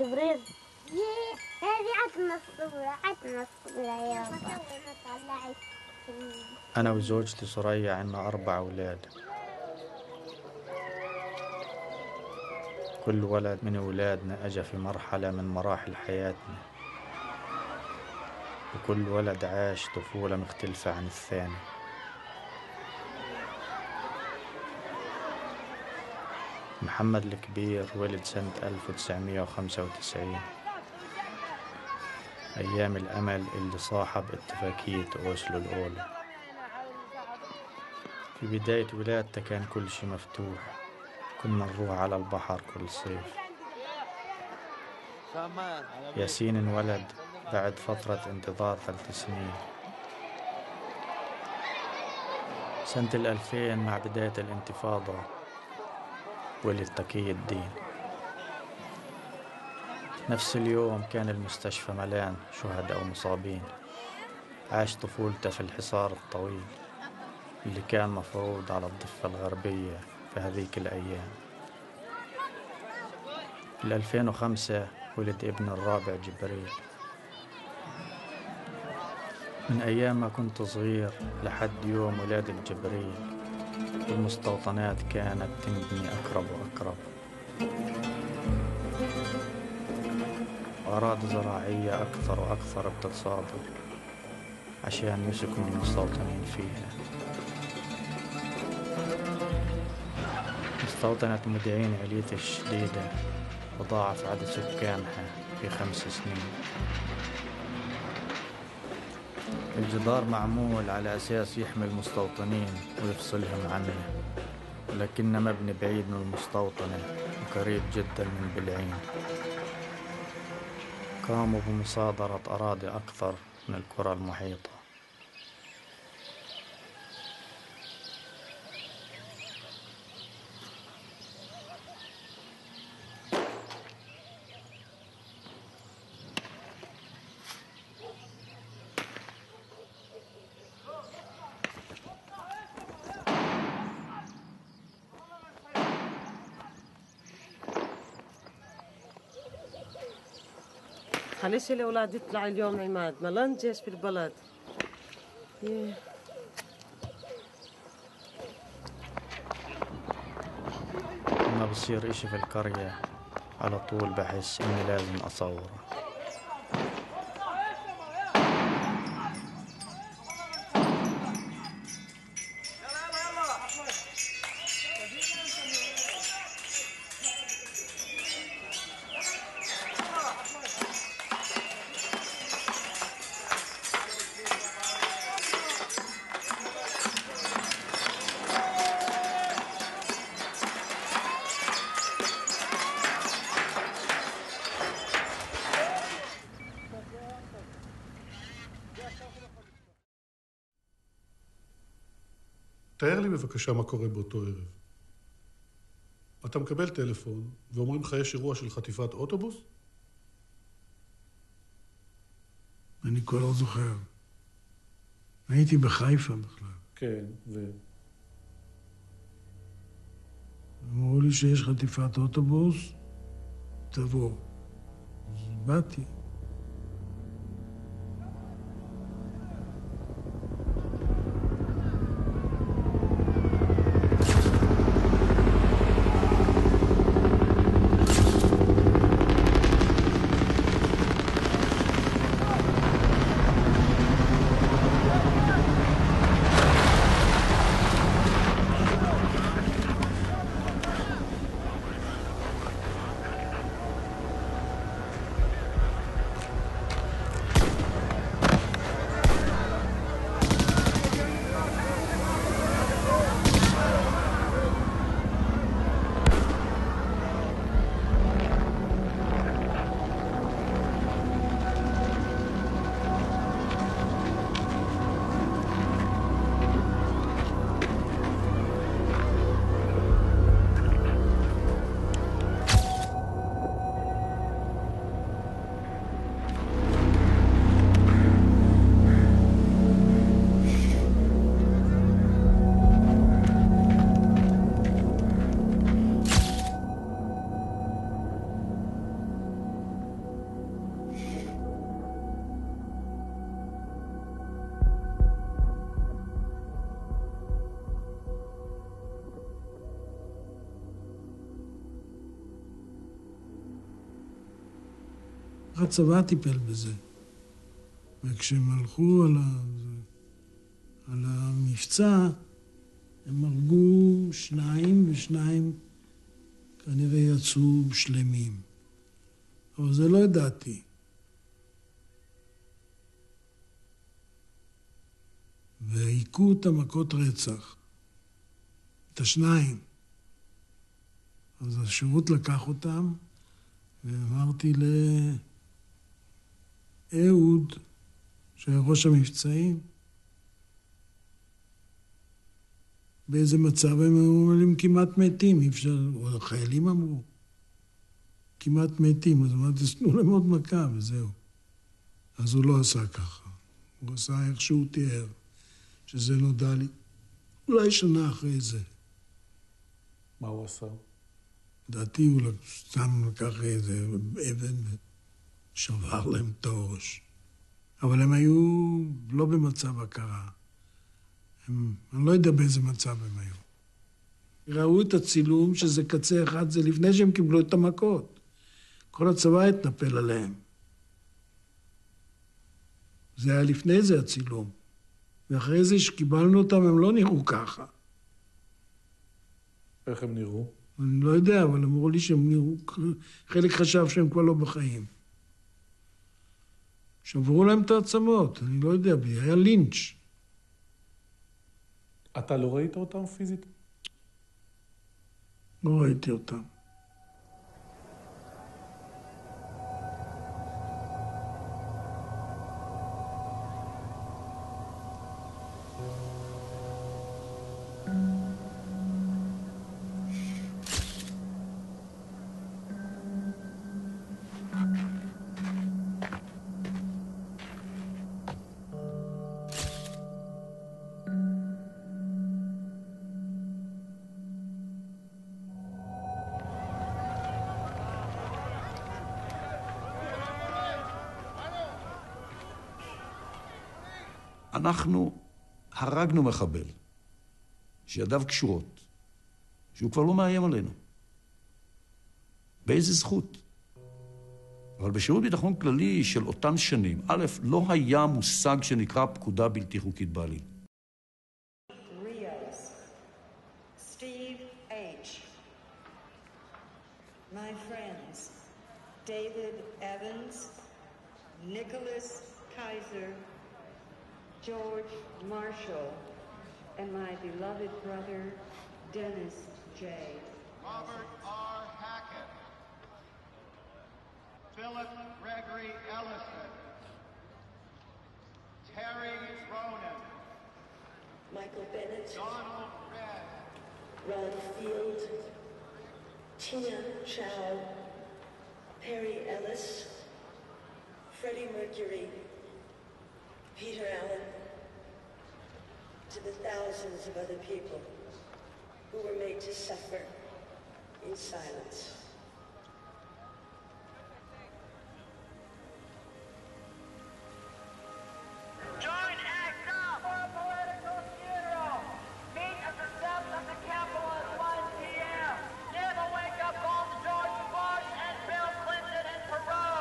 جبريل. هذه عطنا الصورة يابا. أنا وزوجتي سرية عنا 4 أولاد. كل ولد من أولادنا أجا في مرحلة من مراحل حياتنا، وكل ولد عاش طفولة مختلفة عن الثاني. محمد الكبير ولد سنة 1995، أيام الأمل اللي صاحب اتفاقية أوسلو الأولى. في بداية ولادته كان كل شي مفتوح، كنا نروح على البحر كل صيف. ياسين انولد بعد فترة انتظار 3 سنين. سنة 2000 مع بداية الانتفاضة ولد تقي الدين. نفس اليوم كان المستشفى مليان شهداء ومصابين. عاش طفولته في الحصار الطويل اللي كان مفروض على الضفة الغربية في هذيك الأيام. في 2005 ولد ابن الرابع جبريل. من أيام ما كنت صغير لحد يوم ولادة جبريل المستوطنات كانت تنبني أقرب وأقرب، وأراضي زراعية أكثر وأكثر بتتصادر عشان يسكنوا المستوطنين فيها. مستوطنة مدعين علية الشديدة وضاعف عدد سكانها في 5 سنين. الجدار معمول على أساس يحمي المستوطنين ويفصلهم عنه، ولكنه مبني بعيد من المستوطنة وقريب جدا من بلعين. قاموا بمصادرة أراضي أكثر من القرى المحيطة. خليش الأولاد يطلع اليوم عماد، ملان جيش في البلد. لما بصير إشي في القرية على طول بحس إني لازم أصوره. תאר לי בבקשה מה קורה באותו ערב. אתה מקבל טלפון ואומרים לך יש אירוע של חטיפת אוטובוס? אני כבר לא זוכר. הייתי בחיפה בכלל. כן, אמרו לי שיש חטיפת אוטובוס, תבוא. אז באתי. הצבא טיפל בזה. וכשהם הלכו על המבצע, הם הרגו 2 ו2 כנראה יצאו שלמים. אבל זה לא ידעתי. והיכו את המכות רצח. את 2. אז השירות לקח אותם, ואמרתי לאהוד, שהיה ראש המבצעים, באיזה מצב הם כמעט מתים, אי אפשר, או החיילים אמרו, כמעט מתים, אז אמרתי, תנו להם עוד מכה, וזהו. אז הוא לא עשה ככה. הוא עשה איך שהוא תיאר, שזה נודע לי, אולי שנה אחרי זה. מה הוא עשה? לדעתי הוא סתם לקח איזה אבן ושבר להם את הראש. אבל הם היו לא במצב הכרה. אני לא יודע באיזה מצב הם היו. ראו את הצילום שזה קצה אחד, זה לפני שהם קיבלו את המכות. כל הצבא התנפל עליהם. זה היה לפני זה הצילום. ואחרי זה שקיבלנו אותם הם לא נראו ככה. איך הם נראו? אני לא יודע, אבל אמרו לי שהם נראו, חלק חשב שהם כבר לא בחיים. שברו להם את העצמות, אני לא יודע, היה לינץ'. אתה לא ראית אותם פיזית? לא ראיתי אותם. אנחנו הרגנו מחבל, שידיו קשורות, שהוא כבר לא מאיים עלינו. באיזה זכות? אבל בשירות ביטחון כללי של אותן שנים, א', לא היה מושג שנקרא פקודה בלתי חוקית בעליל. Steve H. My friends, David Evans, Nicholas Kaiser, George Marshall, and my beloved brother, Dennis J. Robert R. Hackett, Philip Gregory Ellison, Terry Ronan, Michael Bennett, Donald Red, Ron Field, Tina Chow, Perry Ellis, Freddie Mercury, Peter Allen, to the thousands of other people who were made to suffer in silence. Join ACT UP for a political funeral. Meet at the steps of the Capitol at 1 p.m. Give a wake-up call to George Bush and Bill Clinton in Peru.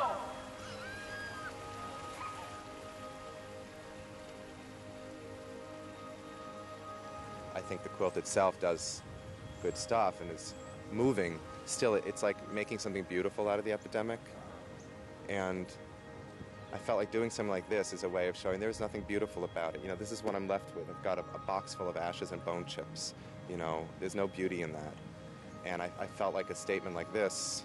I think the quilt itself does good stuff and is moving. Still, it's like making something beautiful out of the epidemic. And I felt like doing something like this is a way of showing there's nothing beautiful about it. You know, this is what I'm left with. I've got a box full of ashes and bone chips. You know, there's no beauty in that. And I felt like a statement like this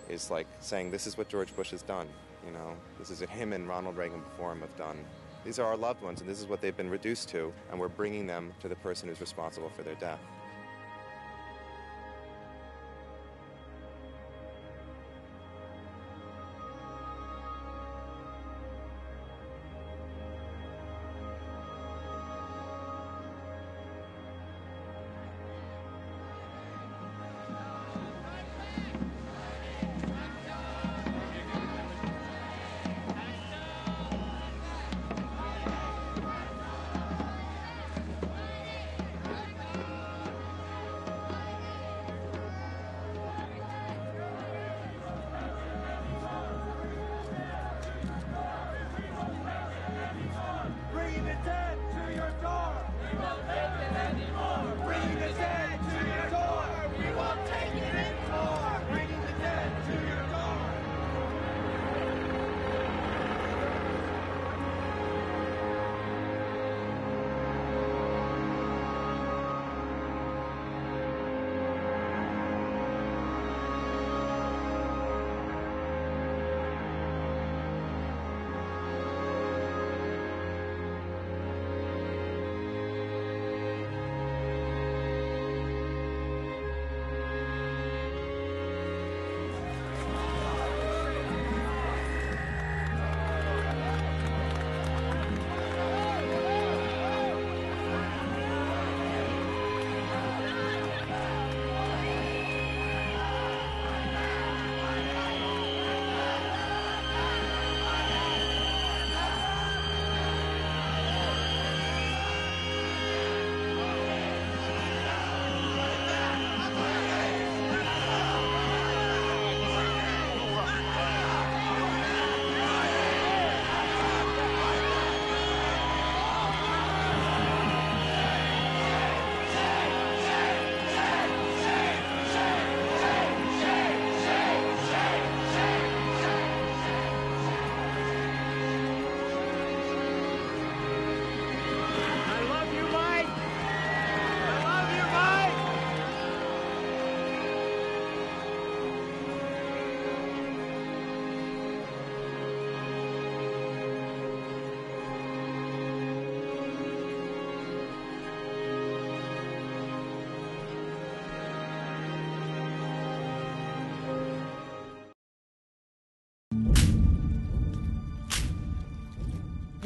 is like saying this is what George Bush has done. You know, this is what him and Ronald Reagan before him have done. These are our loved ones, and this is what they've been reduced to, and we're bringing them to the person who's responsible for their death.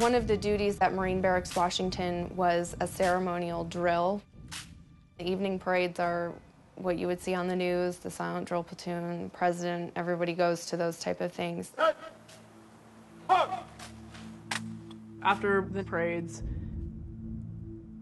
One of the duties at Marine Barracks, Washington was a ceremonial drill. The evening parades are what you would see on the news, the silent drill platoon, president, everybody goes to those type of things. After the parades,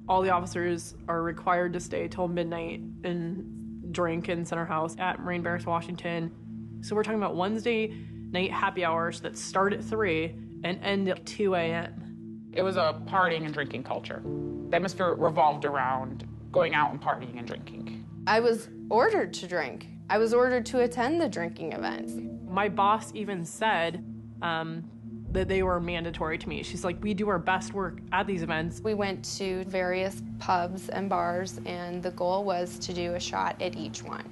all the officers are required to stay till midnight and drink in Center House at Marine Barracks, Washington. So we're talking about Wednesday night happy hours that start at 3 and end at 2 a.m. It was a partying and drinking culture. The atmosphere revolved around going out and partying and drinking. I was ordered to drink. I was ordered to attend the drinking events. My boss even said that they were mandatory to me. She's like, we do our best work at these events. We went to various pubs and bars, and the goal was to do a shot at each one.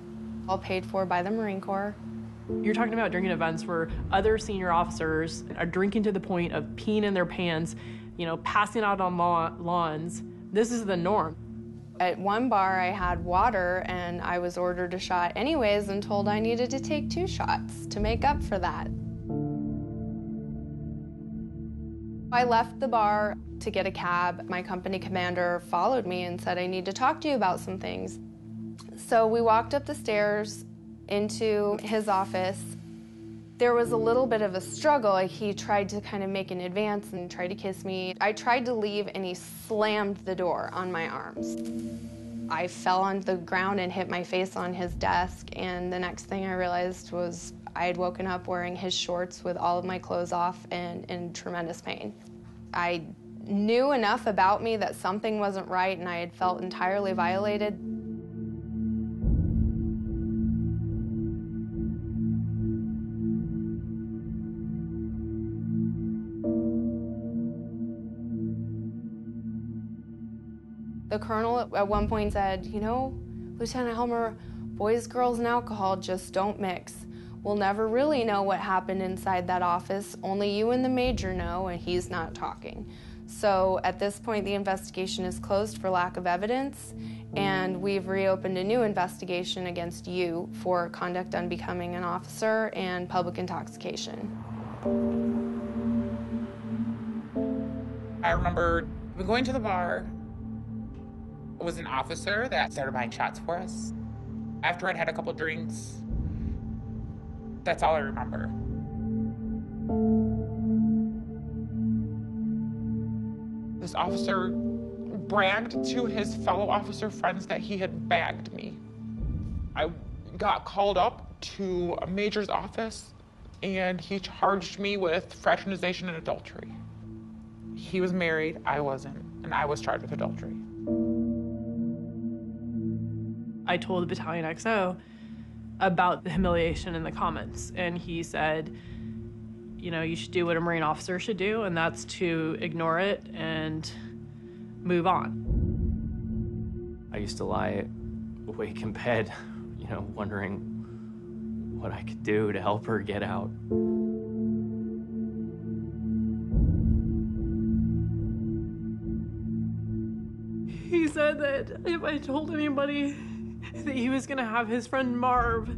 All paid for by the Marine Corps. You're talking about drinking events where other senior officers are drinking to the point of peeing in their pants, you know, passing out on lawns. This is the norm. At one bar, I had water, and I was ordered a shot anyways and told I needed to take 2 shots to make up for that. I left the bar to get a cab. My company commander followed me and said, I need to talk to you about some things. So we walked up the stairs into his office. There was a little bit of a struggle. He tried to kind of make an advance and tried to kiss me. I tried to leave, and he slammed the door on my arms. I fell on the ground and hit my face on his desk, and the next thing I realized was I had woken up wearing his shorts with all of my clothes off and in tremendous pain. I knew enough about me that something wasn't right, and I had felt entirely violated. The colonel at one point said, you know, Lieutenant Helmer, boys, girls, and alcohol just don't mix. We'll never really know what happened inside that office. Only you and the major know, and he's not talking. So at this point, the investigation is closed for lack of evidence, and we've reopened a new investigation against you for conduct unbecoming an officer and public intoxication. I remember going to the bar. It was an officer that started buying shots for us. After I'd had a couple drinks, that's all I remember. This officer bragged to his fellow officer friends that he had bagged me. I got called up to a major's office, and he charged me with fraternization and adultery. He was married, I wasn't, and I was charged with adultery. I told the Battalion XO about the humiliation in the comments, and he said, you know, you should do what a Marine officer should do, and that's to ignore it and move on. I used to lie awake in bed, you know, wondering what I could do to help her get out. He said that if I told anybody that he was gonna have his friend Marv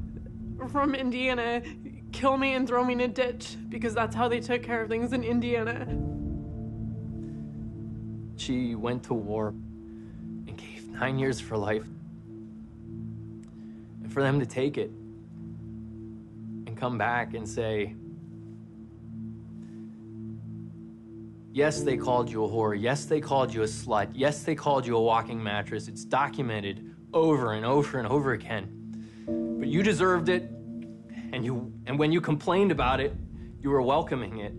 from Indiana kill me and throw me in a ditch, because that's how they took care of things in Indiana. She went to war and gave 9 years of her life. And for them to take it and come back and say, yes, they called you a whore. Yes, they called you a slut. Yes, they called you a walking mattress. It's documented over and over and over again. But you deserved it, and when you complained about it, you were welcoming it.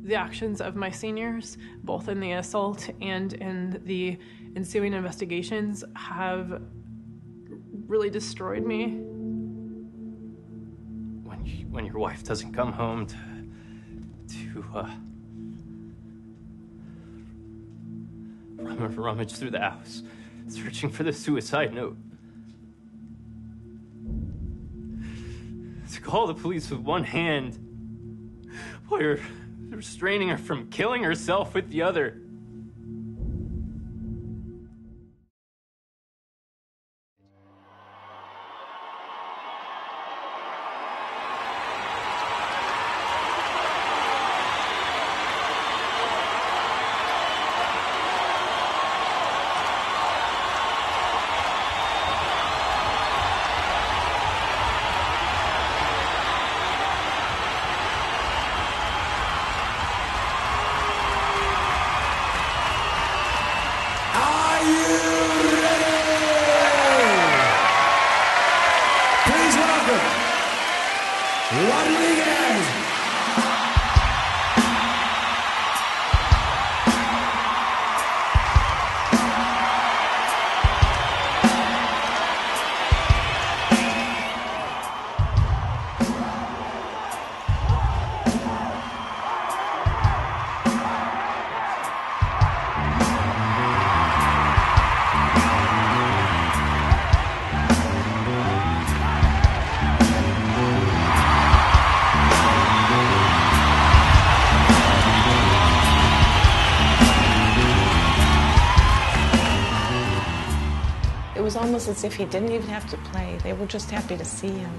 The actions of my seniors, both in the assault and in the ensuing investigations, have really destroyed me. When your wife doesn't come home to rummage through the house, searching for the suicide note. To call the police with one hand while you're restraining her from killing herself with the other. Rodriguez. It was almost as if he didn't even have to play. They were just happy to see him.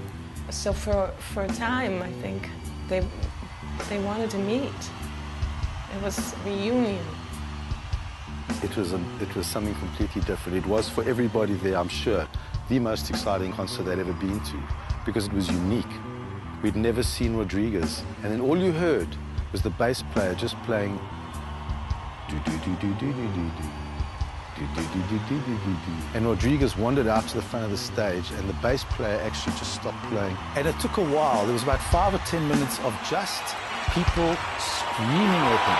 So for a time, I think, they wanted to meet. It was a reunion. It was something completely different. It was for everybody there, I'm sure, the most exciting concert they'd ever been to, because it was unique. We'd never seen Rodriguez, and then all you heard was the bass player just playing do-do-do-do-do-do-do-do. And Rodriguez wandered out to the front of the stage, and the bass player actually just stopped playing. And it took a while. There was about 5 or 10 minutes of just people screaming at him.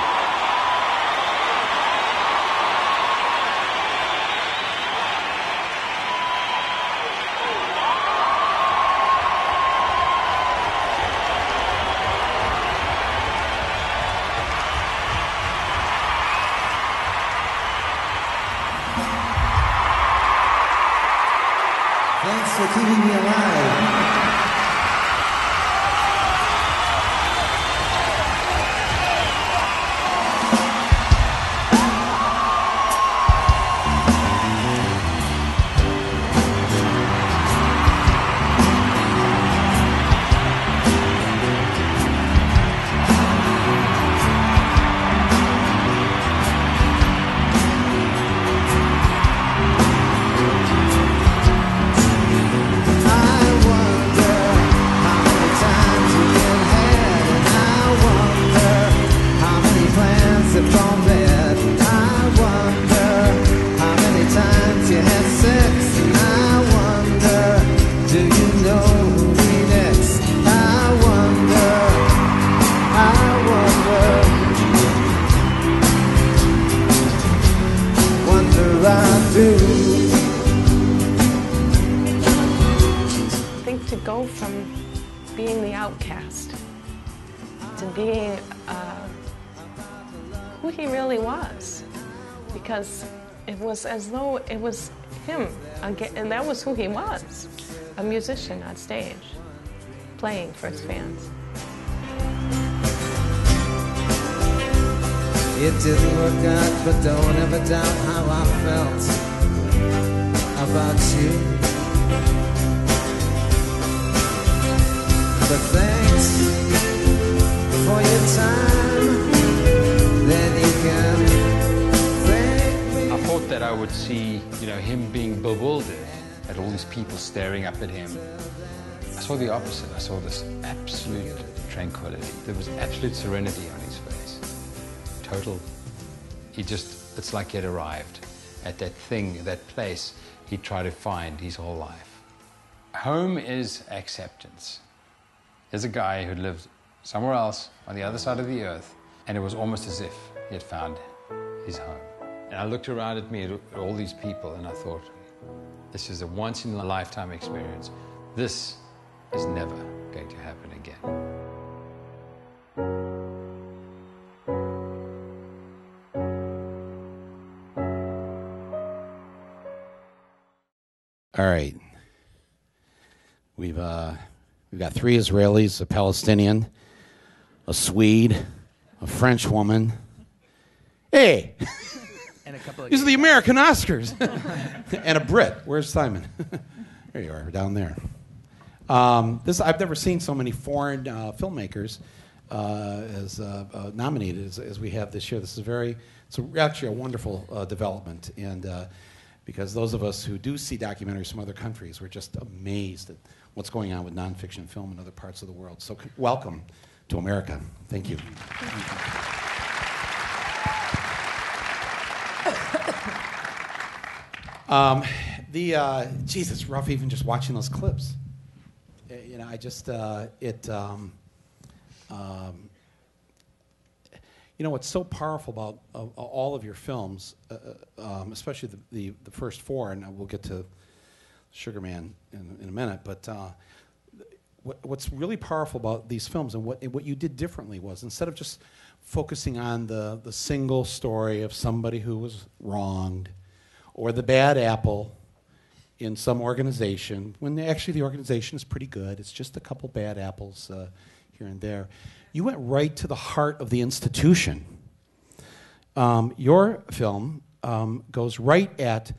Thanks for keeping me alive. I think to go from being the outcast to being who he really was, because it was as though it was him again, and that was who he was, a musician on stage, playing for his fans. It didn't work out, but don't ever doubt how I felt about you. But thanks for your time, then you can thank me. I thought that I would see, him being bewildered at all these people staring up at him. I saw the opposite. I saw this absolute tranquility. There was absolute serenity on his face. Total. It's like he had arrived at that thing, that place he tried to find his whole life. Home is acceptance. There's a guy who lived somewhere else on the other side of the earth, and it was almost as if he had found his home. And I looked around at me, at all these people, and I thought, this is a once-in-a-lifetime experience. This is never going to happen again. All right. We've got 3 Israelis, a Palestinian, a Swede, a French woman. Hey! And a couple of These are the American Oscars. And a Brit. Where's Simon? There you are, down there. I've never seen so many foreign filmmakers as nominated as we have this year. It's actually a wonderful development, and because those of us who do see documentaries from other countries, we're just amazed at what's going on with nonfiction film in other parts of the world. So welcome to America. Thank you. Geez, it's rough even just watching those clips. You know, I just you know what's so powerful about all of your films, especially the first four, and we'll get to Sugarman in a minute. But what's really powerful about these films and what you did differently was instead of just focusing on the single story of somebody who was wronged or the bad apple in some organization, when actually the organization is pretty good. It's just a couple bad apples here and there. You went right to the heart of the institution. Your film goes right at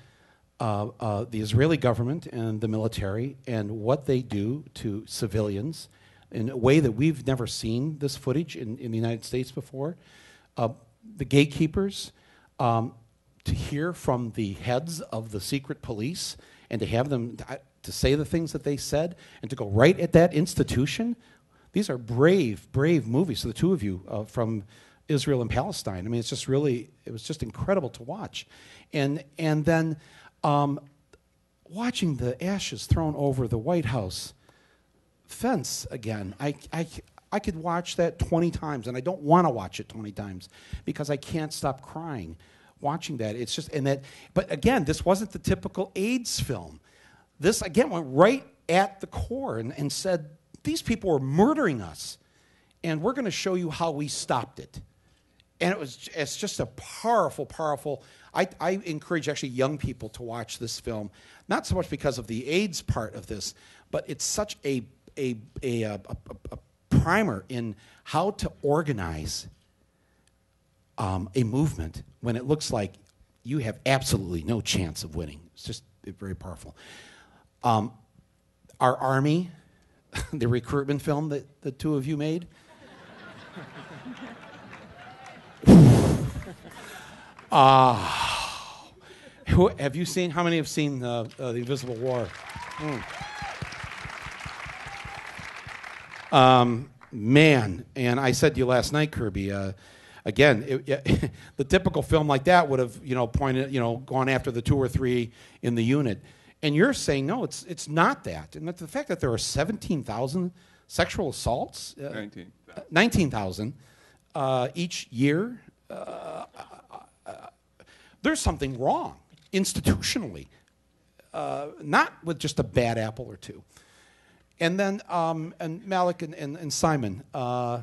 the Israeli government and the military and what they do to civilians in a way that we've never seen this footage in the United States before. The gatekeepers, to hear from the heads of the secret police and to have them to say the things that they said and to go right at that institution. These are brave, brave movies. So the two of you from Israel and Palestine. I mean, it's just really, it was just incredible to watch. And then watching the ashes thrown over the White House fence again, I could watch that 20 times, and I don't want to watch it 20 times because I can't stop crying watching that. It's just, but again, this wasn't the typical AIDS film. This, again, went right at the core and said, these people were murdering us, and we're going to show you how we stopped it. And it's just a powerful, powerful. I encourage actually young people to watch this film, not so much because of the AIDS part of this, but it's such a primer in how to organize a movement when it looks like you have absolutely no chance of winning. It's just very powerful. Our Army, the recruitment film that the two of you made. Have you seen? How many have seen the Invisible War? Man, and I said to you last night, Kirby. Again, the typical film like that would have, gone after the 2 or 3 in the unit. And you're saying, no, it's not that. And the fact that there are 17,000 sexual assaults, 19,000 each year, there's something wrong institutionally, not with just a bad apple or two. And then, and Malik and Simon, I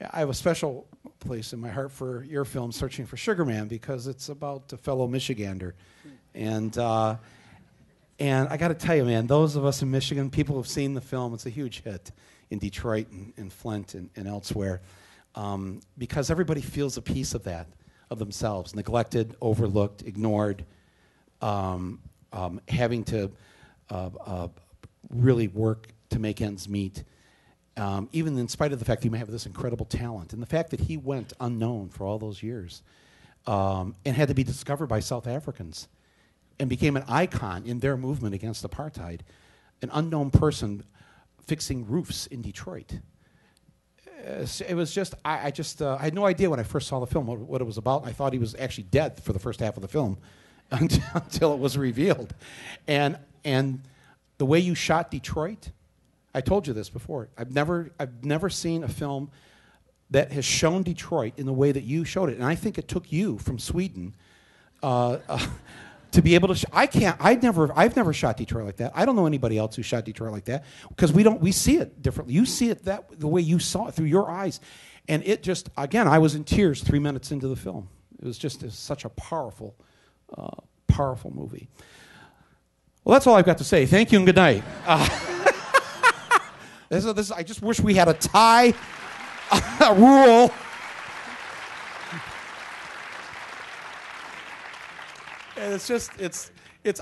have a special place in my heart for your film, Searching for Sugarman, because it's about a fellow Michigander. And I got to tell you, man, those of us in Michigan, people who've seen the film, it's a huge hit in Detroit and Flint and elsewhere, because everybody feels a piece of that, of themselves, neglected, overlooked, ignored, having to really work to make ends meet, even in spite of the fact that you may have this incredible talent. And the fact that he went unknown for all those years and had to be discovered by South Africans and became an icon in their movement against apartheid, an unknown person fixing roofs in Detroit. It was just, I had no idea when I first saw the film what it was about. I thought he was actually dead for the first half of the film until it was revealed. And the way you shot Detroit, I told you this before. I've never seen a film that has shown Detroit in the way that you showed it. And I think it took you from Sweden to be able to. I've never shot Detroit like that. I don't know anybody else who shot Detroit like that because we see it differently. You see it the way you saw it through your eyes, and it just, again, I was in tears 3 minutes into the film. It was such a powerful, powerful movie. Well, that's all I've got to say. Thank you and good night. I just wish we had a tie rule. And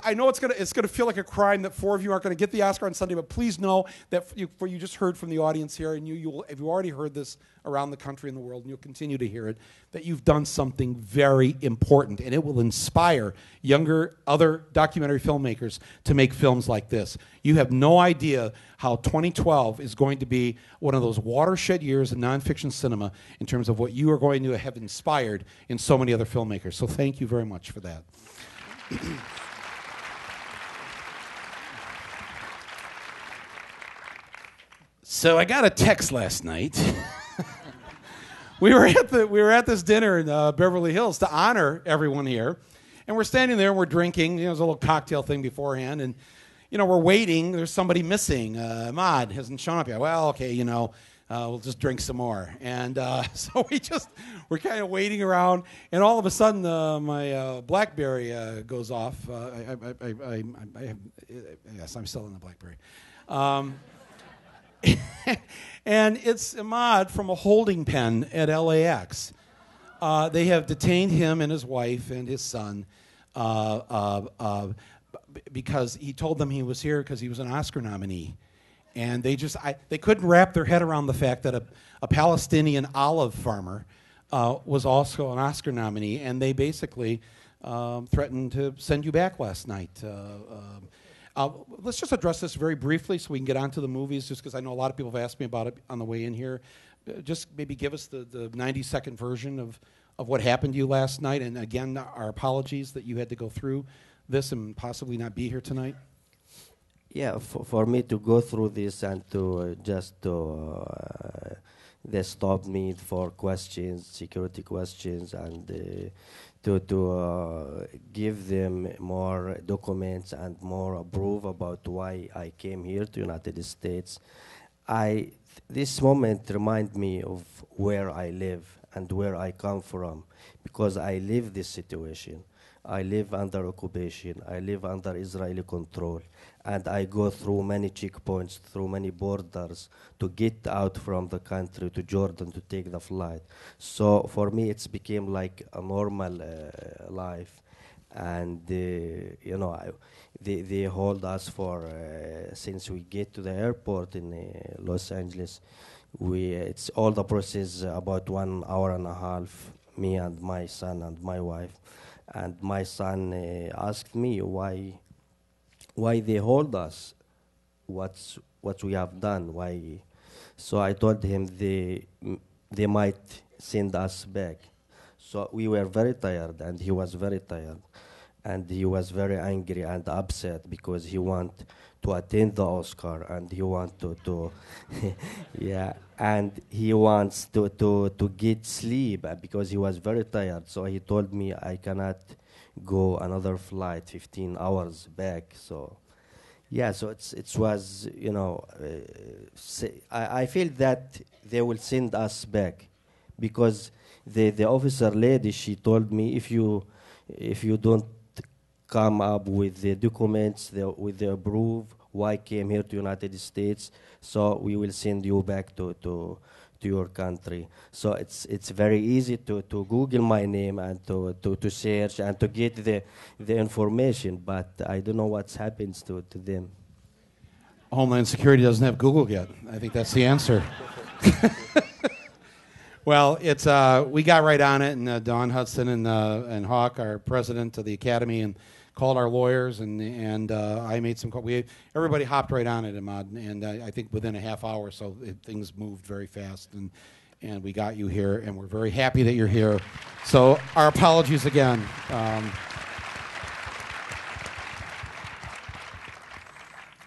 I know it's gonna feel like a crime that 4 of you aren't gonna get the Oscar on Sunday, but please know that you just heard from the audience here, and if you already heard this around the country and the world, and you'll continue to hear it, that you've done something very important, and it will inspire other documentary filmmakers to make films like this. You have no idea how 2012 is going to be one of those watershed years in nonfiction cinema in terms of what you are going to have inspired in so many other filmmakers. So thank you very much for that. So I got a text last night. we were at this dinner in Beverly Hills to honor everyone here, and we're standing there and we're drinking. There's a little cocktail thing beforehand, and we're waiting. There's somebody missing. Ahmad hasn't shown up yet. Well, okay, we'll just drink some more. And so we're kind of waiting around, and all of a sudden my BlackBerry goes off. Yes, I'm still in the BlackBerry. And it's Ahmad from a holding pen at LAX. They have detained him and his wife and his son because he told them he was here because he was an Oscar nominee. And they couldn't wrap their head around the fact that a Palestinian olive farmer was also an Oscar nominee, and they basically threatened to send you back last night. Let's just address this very briefly so we can get on to the movies, just because I know a lot of people have asked me about it on the way in here. Just maybe give us the 90-second version of what happened to you last night, and again, our apologies that you had to go through this and possibly not be here tonight. Yeah, for me to go through this and they stopped me for questions, security questions, and to give them more documents and more proof about why I came here to United States. This moment reminds me of where I live and where I come from, because I live this situation. I live under occupation. I live under Israeli control. And I go through many checkpoints, through many borders to get out from the country to Jordan to take the flight. So for me, it's became like a normal life. And, they hold us for, since we get to the airport in Los Angeles, it's all the process about 1 hour and a half, me and my son and my wife. And my son asked me why they hold us, what we have done, why. So I told him they might send us back. So we were very tired, and he was very tired, and he was very angry and upset because he want to attend the Oscar, and he want to yeah, and he wants to get sleep because he was very tired. So he told me I cannot go another flight 15 hours back. So yeah, so it was, I feel that they will send us back because the officer lady, she told me if you don't come up with the documents, with the proof why came here to United States, so we will send you back to your country. So it's very easy to Google my name and to search and to get the information, but I don't know what happens to them. Homeland Security doesn't have Google yet. I think that's the answer. Well, it's we got right on it, and Dawn Hudson and Hawk, our president of the Academy, and called our lawyers, and I made some calls. Everybody hopped right on it, Ahmad, and I think within a half hour, so things moved very fast, and we got you here, and we're very happy that you're here. So our apologies again.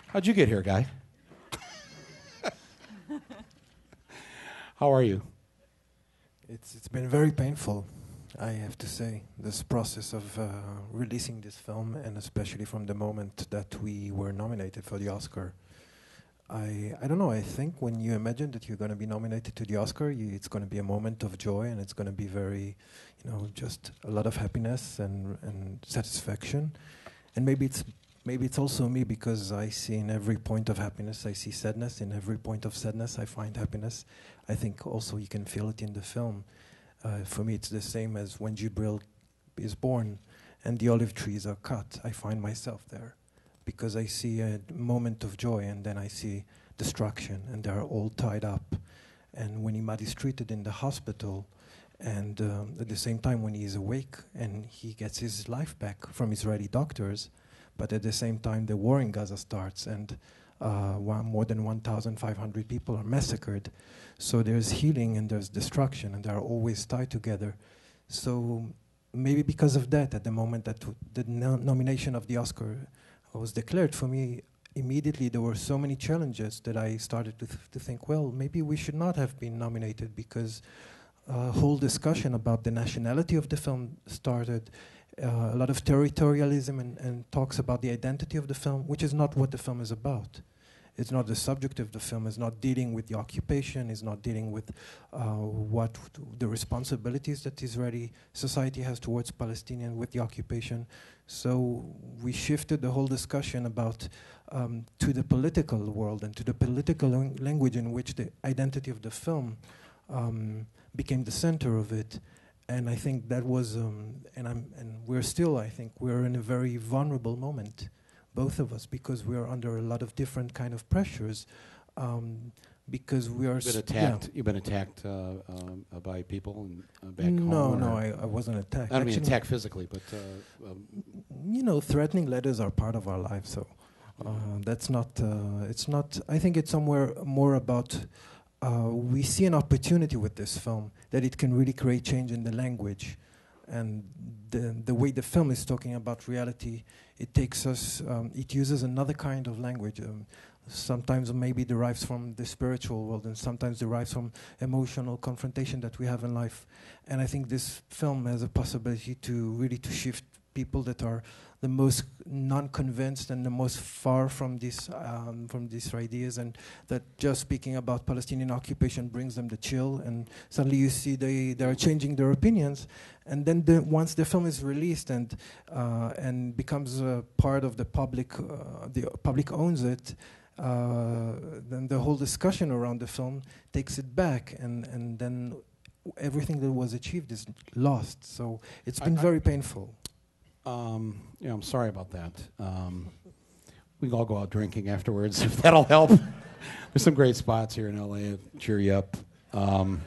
How'd you get here, Guy? How are you? It's been very painful, I have to say, this process of releasing this film, and especially from the moment that we were nominated for the Oscar. I don't know, I think when you imagine that you're going to be nominated to the Oscar, it's going to be a moment of joy, and it's going to be very, just a lot of happiness and satisfaction. And maybe it's also me, because I see in every point of happiness, I see sadness. In every point of sadness, I find happiness. I think also you can feel it in the film. For me, it's the same as when Jibril is born and the olive trees are cut. I find myself there because I see a moment of joy, and then I see destruction, and they're all tied up. And when Imad is treated in the hospital, and at the same time when he is awake and he gets his life back from Israeli doctors, but at the same time the war in Gaza starts, and more than 1,500 people are massacred. So there's healing and there's destruction, and they're always tied together. So maybe because of that, at the moment that the nomination of the Oscar was declared, for me, immediately there were so many challenges that I started to think, well, maybe we should not have been nominated, because a whole discussion about the nationality of the film started, a lot of territorialism and talks about the identity of the film, which is not what the film is about. It's not the subject of the film. It's not dealing with the occupation. It's not dealing with what the responsibilities that Israeli society has towards Palestinians with the occupation. So we shifted the whole discussion about to the political world and to the political language in which the identity of the film became the center of it. And I think that was, and we're still, I think, we're in a very vulnerable moment, both of us, because we are under a lot of different kind of pressures, because we are... You've been attacked by people back home? No, I wasn't attacked. I don't mean attacked physically, but... you know, threatening letters are part of our lives, so that's not... it's not... I think it's somewhere more about... we see an opportunity with this film, that it can really create change in the language. And the way the film is talking about reality, it takes us, it uses another kind of language. Sometimes maybe derives from the spiritual world, and sometimes derives from emotional confrontation that we have in life. And I think this film has a possibility to really to shift people that are the most non-convinced and the most far from these ideas, and that just speaking about Palestinian occupation brings them the chill, and suddenly you see they are changing their opinions, and then once the film is released and becomes a part of the public owns it, then the whole discussion around the film takes it back, and then everything that was achieved is lost. So it's been very painful. Yeah, I'm sorry about that. We can all go out drinking afterwards if that'll help. There's some great spots here in LA. Cheer you up. No,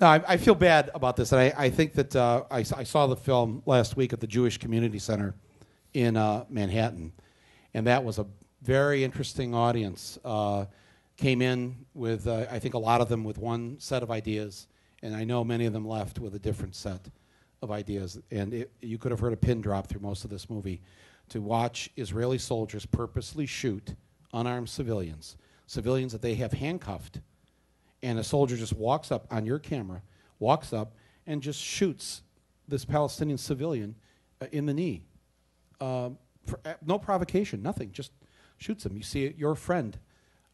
I feel bad about this, and I think that I saw the film last week at the Jewish Community Center in Manhattan, and that was a very interesting audience. Came in with, I think a lot of them with one set of ideas, and I know many of them left with a different set of ideas, and you could have heard a pin drop through most of this movie. To watch Israeli soldiers purposely shoot unarmed civilians that they have handcuffed, and a soldier just walks up on your camera, walks up and just shoots this Palestinian civilian in the knee. No provocation, nothing, just shoots him. You see it, your friend.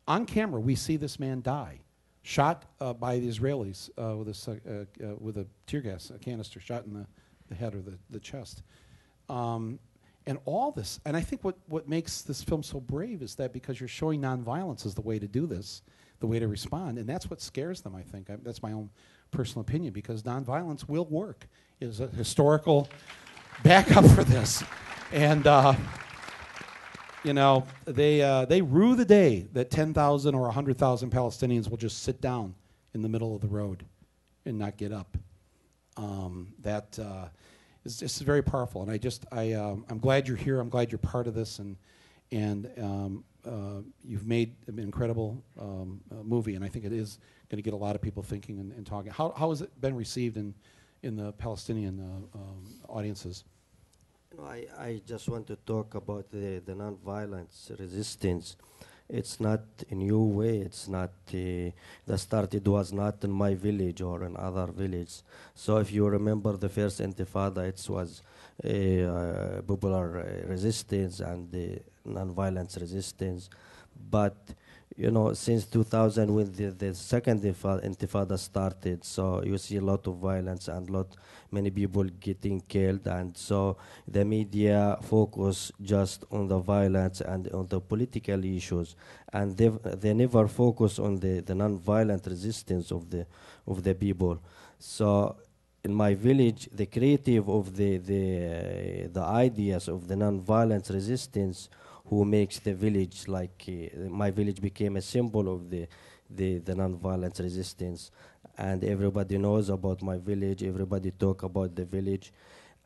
On camera, we see this man die. Shot by the Israelis with a tear gas canister, shot in the head or the chest. And all this, and I think what makes this film so brave is that because you're showing nonviolence as the way to do this, the way to respond, and that's what scares them, I think. That's my own personal opinion, because nonviolence will work. It is a historical backup for this. And you know, they rue the day that 10,000 or 100,000 Palestinians will just sit down in the middle of the road and not get up. That is just very powerful, and I'm glad you're here. I'm glad you're part of this, and you've made an incredible movie, and I think it is going to get a lot of people thinking and talking. How has it been received in the Palestinian audiences? I just want to talk about the non-violence resistance. It's not a new way. It's not the start. It was not in my village or in other villages. So if you remember the first Intifada, it was a popular resistance and the non-violence resistance. But you know, since 2000, when the second Intifada started, so you see a lot of violence and many people getting killed, and so the media focus just on the violence and on the political issues, and they never focus on the non-violent resistance of the people. So in my village, the creative of the ideas of the non-violent resistance, who makes the village like my village became a symbol of the non-violent resistance, and everybody knows about my village. Everybody talk about the village,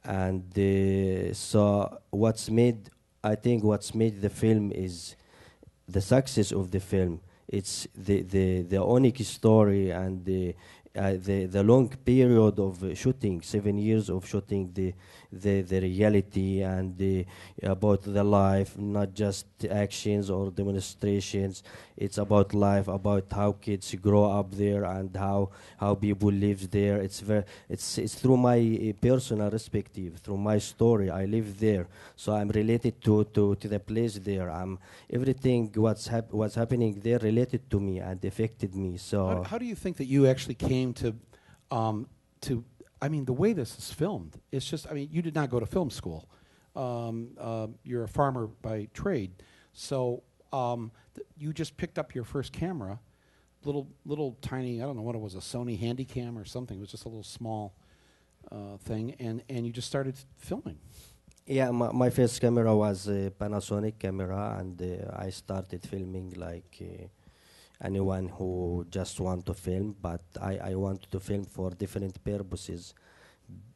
and so I think what's made the film is the success of the film. It's the Onyx story and the long period of shooting, 7 years of shooting the reality and about the life, not just actions or demonstrations. It's about life, about how kids grow up there and how people live there. It's through my personal perspective, through my story. I live there, so I'm related to the place there. Everything what's happening there related to me and affected me. So How do you think that you actually came to, I mean, the way this is filmed, it's just, I mean, you did not go to film school. You're a farmer by trade. So you just picked up your first camera, little tiny, I don't know what it was, a Sony Handycam or something. It was just a little small thing, and you just started filming. yeah, my first camera was a Panasonic camera, and I started filming like anyone who just want to film, but I wanted to film for different purposes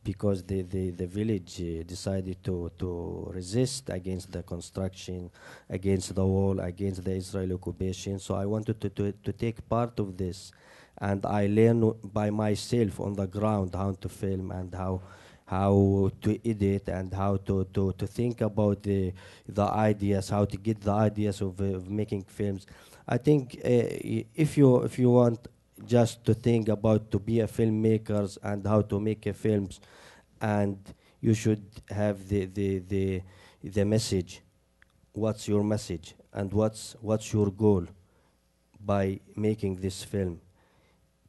because the village decided to resist against the construction, against the wall, against the Israeli occupation. So I wanted to take part of this, and I learned by myself on the ground how to film and how to edit and how to think about the ideas, how to get the ideas of making films. I think if you want just to think about to be a filmmakers and how to make a films, and you should have the message. What's your message and what's your goal by making this film?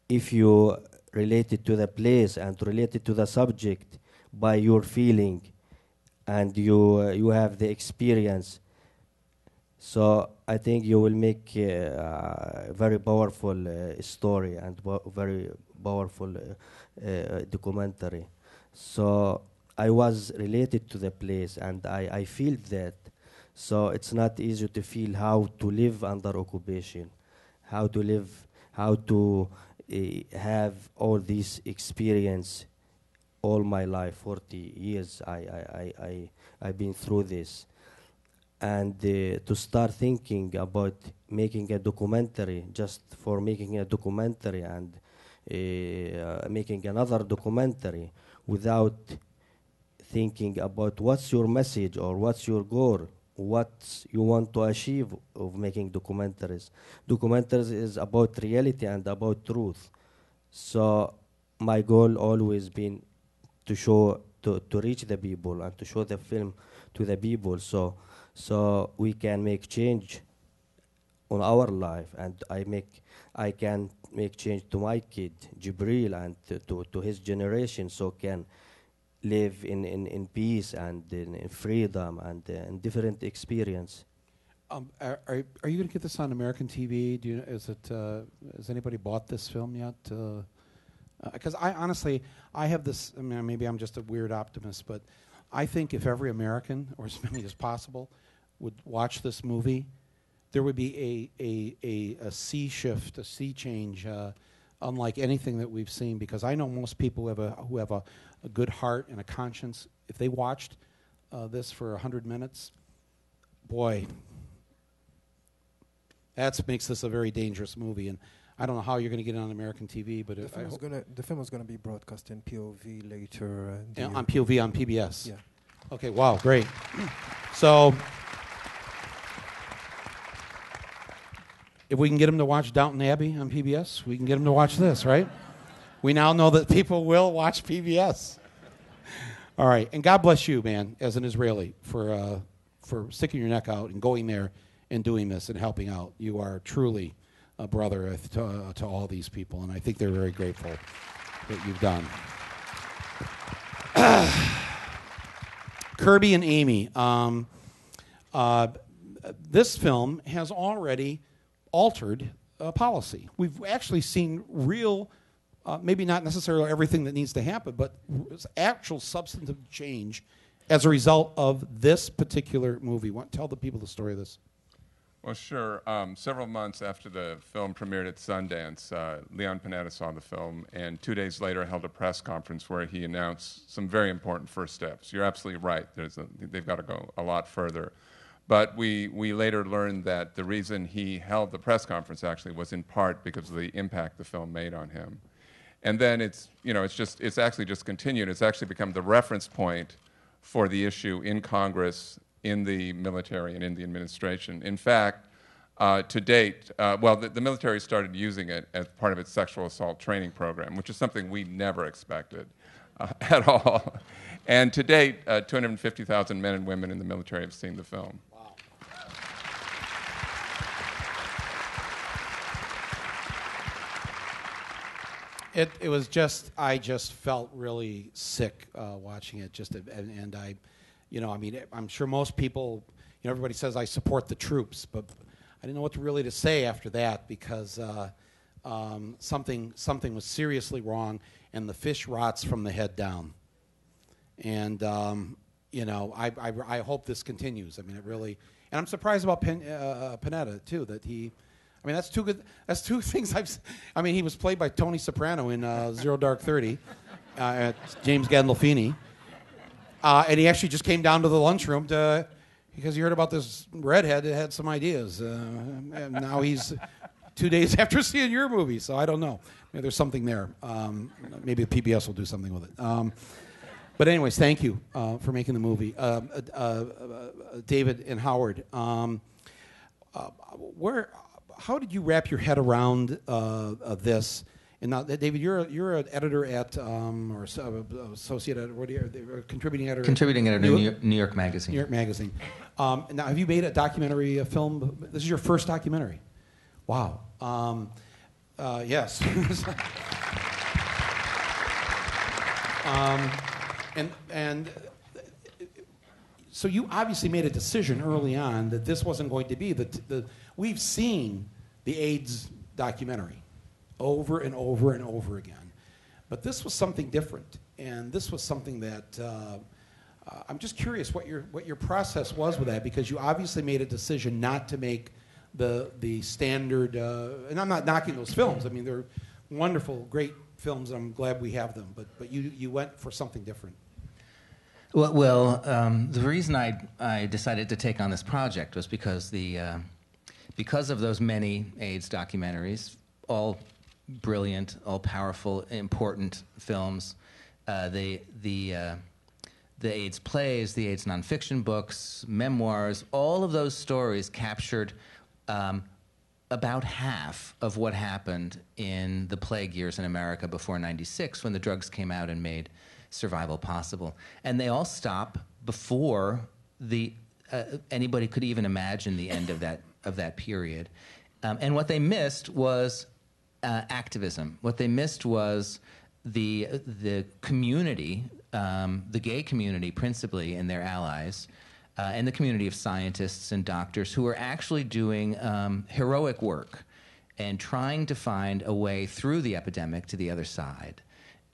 If you related to the place and related to the subject by your feeling, and you have the experience, so I think you will make a very powerful story and very powerful documentary. So I was related to the place, and I feel that. So it's not easy to feel how to live under occupation, how to live, how to have all this experience. All my life, 40 years, I've been through this. And to start thinking about making a documentary, just for making a documentary and making another documentary without thinking about what's your message or what's your goal, what you want to achieve of making documentaries. Documentaries is about reality and about truth. So my goal always been to show, to reach the people and to show the film to the people, so we can make change on our life, and I can make change to my kid Jibril and to his generation, so can live in peace and in freedom and in different experience. Are you going to get this on American TV? Do you, has anybody bought this film yet? Because I honestly, I have this, I mean, maybe I'm just a weird optimist, but I think if every American, or as many as possible, would watch this movie, there would be a sea shift, a sea change, unlike anything that we've seen. Because I know most people who have a good heart and a conscience, if they watched this for 100 minutes, boy, that makes this a very dangerous movie. And I don't know how you're going to get it on American TV, but the film is going to be broadcast in POV later. On POV on PBS. Yeah. Okay. Wow. Great. So, if we can get them to watch Downton Abbey on PBS, we can get them to watch this, right? We now know that people will watch PBS. All right, and God bless you, man, as an Israeli, for sticking your neck out and going there and doing this and helping out. You are truly a brother to all these people, and I think they're very grateful that you've done. Kirby and Amy, this film has already altered policy. We've actually seen real, maybe not necessarily everything that needs to happen, but actual substantive change as a result of this particular movie. Tell the people the story of this. Well, sure. Several months after the film premiered at Sundance, Leon Panetta saw the film, and 2 days later held a press conference where he announced some very important first steps. You're absolutely right. They've got to go a lot further. But we later learned that the reason he held the press conference actually was in part because of the impact the film made on him. And then it's actually just continued. It's actually become the reference point for the issue in Congress, in the military, and in the administration. In fact, to date, the military started using it as part of its sexual assault training program, which is something we never expected at all. And to date, 250,000 men and women in the military have seen the film. It was just, I just felt really sick watching it. And I, I mean, I'm sure most people, everybody says I support the troops, but I didn't know what really to say after that because something was seriously wrong, and the fish rots from the head down. And I hope this continues. I mean, it really, and I'm surprised about Panetta too, that he. I mean, that's two good. That's two things I mean, he was played by Tony Soprano in Zero Dark 30, James Gandolfini, and he actually just came down to the lunchroom because he heard about this redhead that had some ideas. And now he's 2 days after seeing your movie, so I don't know. Maybe there's something there. Maybe PBS will do something with it. But anyways, thank you for making the movie, David and Howard. How did you wrap your head around this? And now, David, you're an editor at or associate editor, what are you, contributing editor? Contributing editor, New York Magazine. New York Magazine. Now, have you made a documentary film? This is your first documentary. Wow. Yes. And so you obviously made a decision early on that this wasn't going to be we've seen the AIDS documentary over and over and over again, but this was something different, and this was something that I'm just curious what your process was with that, because you obviously made a decision not to make the standard. And I'm not knocking those films. I mean, they're wonderful, great films. I'm glad we have them, but you went for something different. Well, the reason I decided to take on this project was because because of those many AIDS documentaries, all brilliant, all powerful, important films, the AIDS plays, the AIDS nonfiction books, memoirs, all of those stories captured about half of what happened in the plague years in America before '96, when the drugs came out and made survival possible. And they all stop before anybody could even imagine the end of that period. And what they missed was activism. What they missed was the community, the gay community principally and their allies, and the community of scientists and doctors who are actually doing heroic work and trying to find a way through the epidemic to the other side.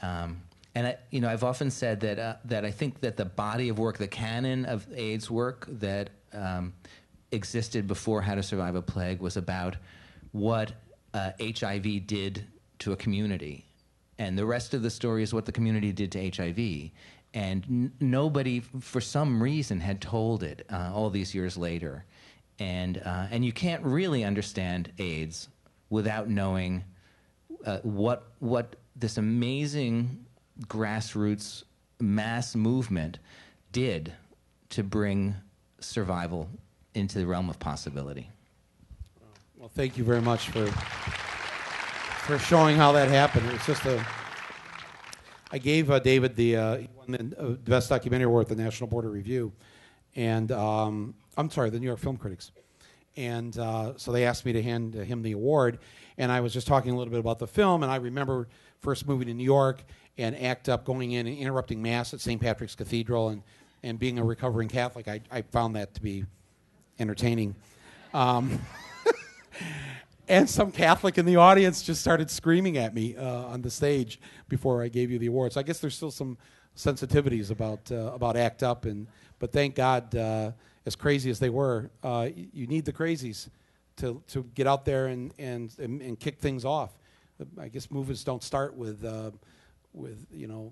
And I've often said that I think that the body of work, the canon of AIDS work that existed before How to Survive a Plague, was about what HIV did to a community, and the rest of the story is what the community did to HIV. And nobody, for some reason, had told it all these years later. And you can't really understand AIDS without knowing what this amazing grassroots mass movement did to bring survival into the realm of possibility. Well, thank you very much for showing how that happened. It's just I gave David the Best Documentary Award at the National Board of Review, and the New York Film Critics. And so they asked me to hand him the award, and I was just talking a little bit about the film, and I remember first moving to New York and ACT UP, going in and interrupting Mass at St. Patrick's Cathedral, and being a recovering Catholic, I found that to be entertaining. And some Catholic in the audience just started screaming at me on the stage before I gave you the award. So I guess there's still some sensitivities about ACT UP, but thank God, as crazy as they were, you need the crazies to get out there and kick things off. I guess movements don't start with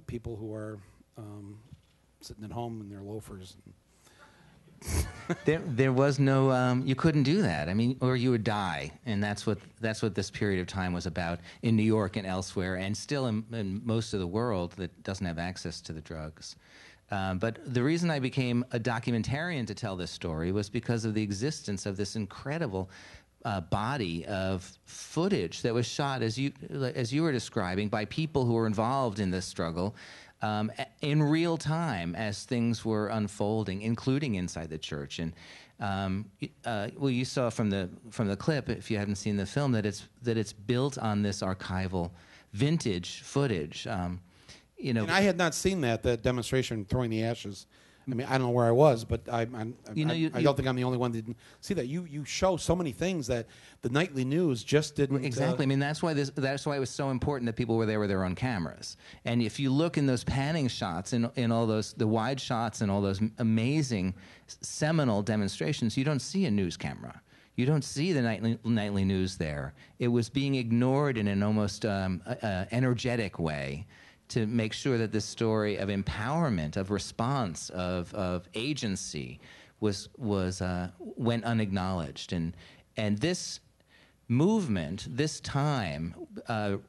people who are sitting at home in their loafers. There was no, you couldn't do that. I mean, or you would die, and that's what this period of time was about in New York and elsewhere, and still in most of the world that doesn't have access to the drugs. But the reason I became a documentarian to tell this story was because of the existence of this incredible body of footage that was shot, as you were describing, by people who were involved in this struggle in real time as things were unfolding, including inside the church. And well, you saw from the clip, if you haven't seen the film, that it's built on this archival vintage footage. You know, and I had not seen that demonstration throwing the ashes. I mean, I don't know where I was, but I don't think I'm the only one that didn't see that. You show so many things that the nightly news just didn't. Exactly. I mean, that's why it was so important that people were there with their own cameras. And if you look in those panning shots, in all those the wide shots and all those amazing seminal demonstrations, you don't see a news camera. You don't see the nightly news there. It was being ignored in an almost energetic way, to make sure that this story of empowerment, of response, of agency went unacknowledged. And this movement, this time,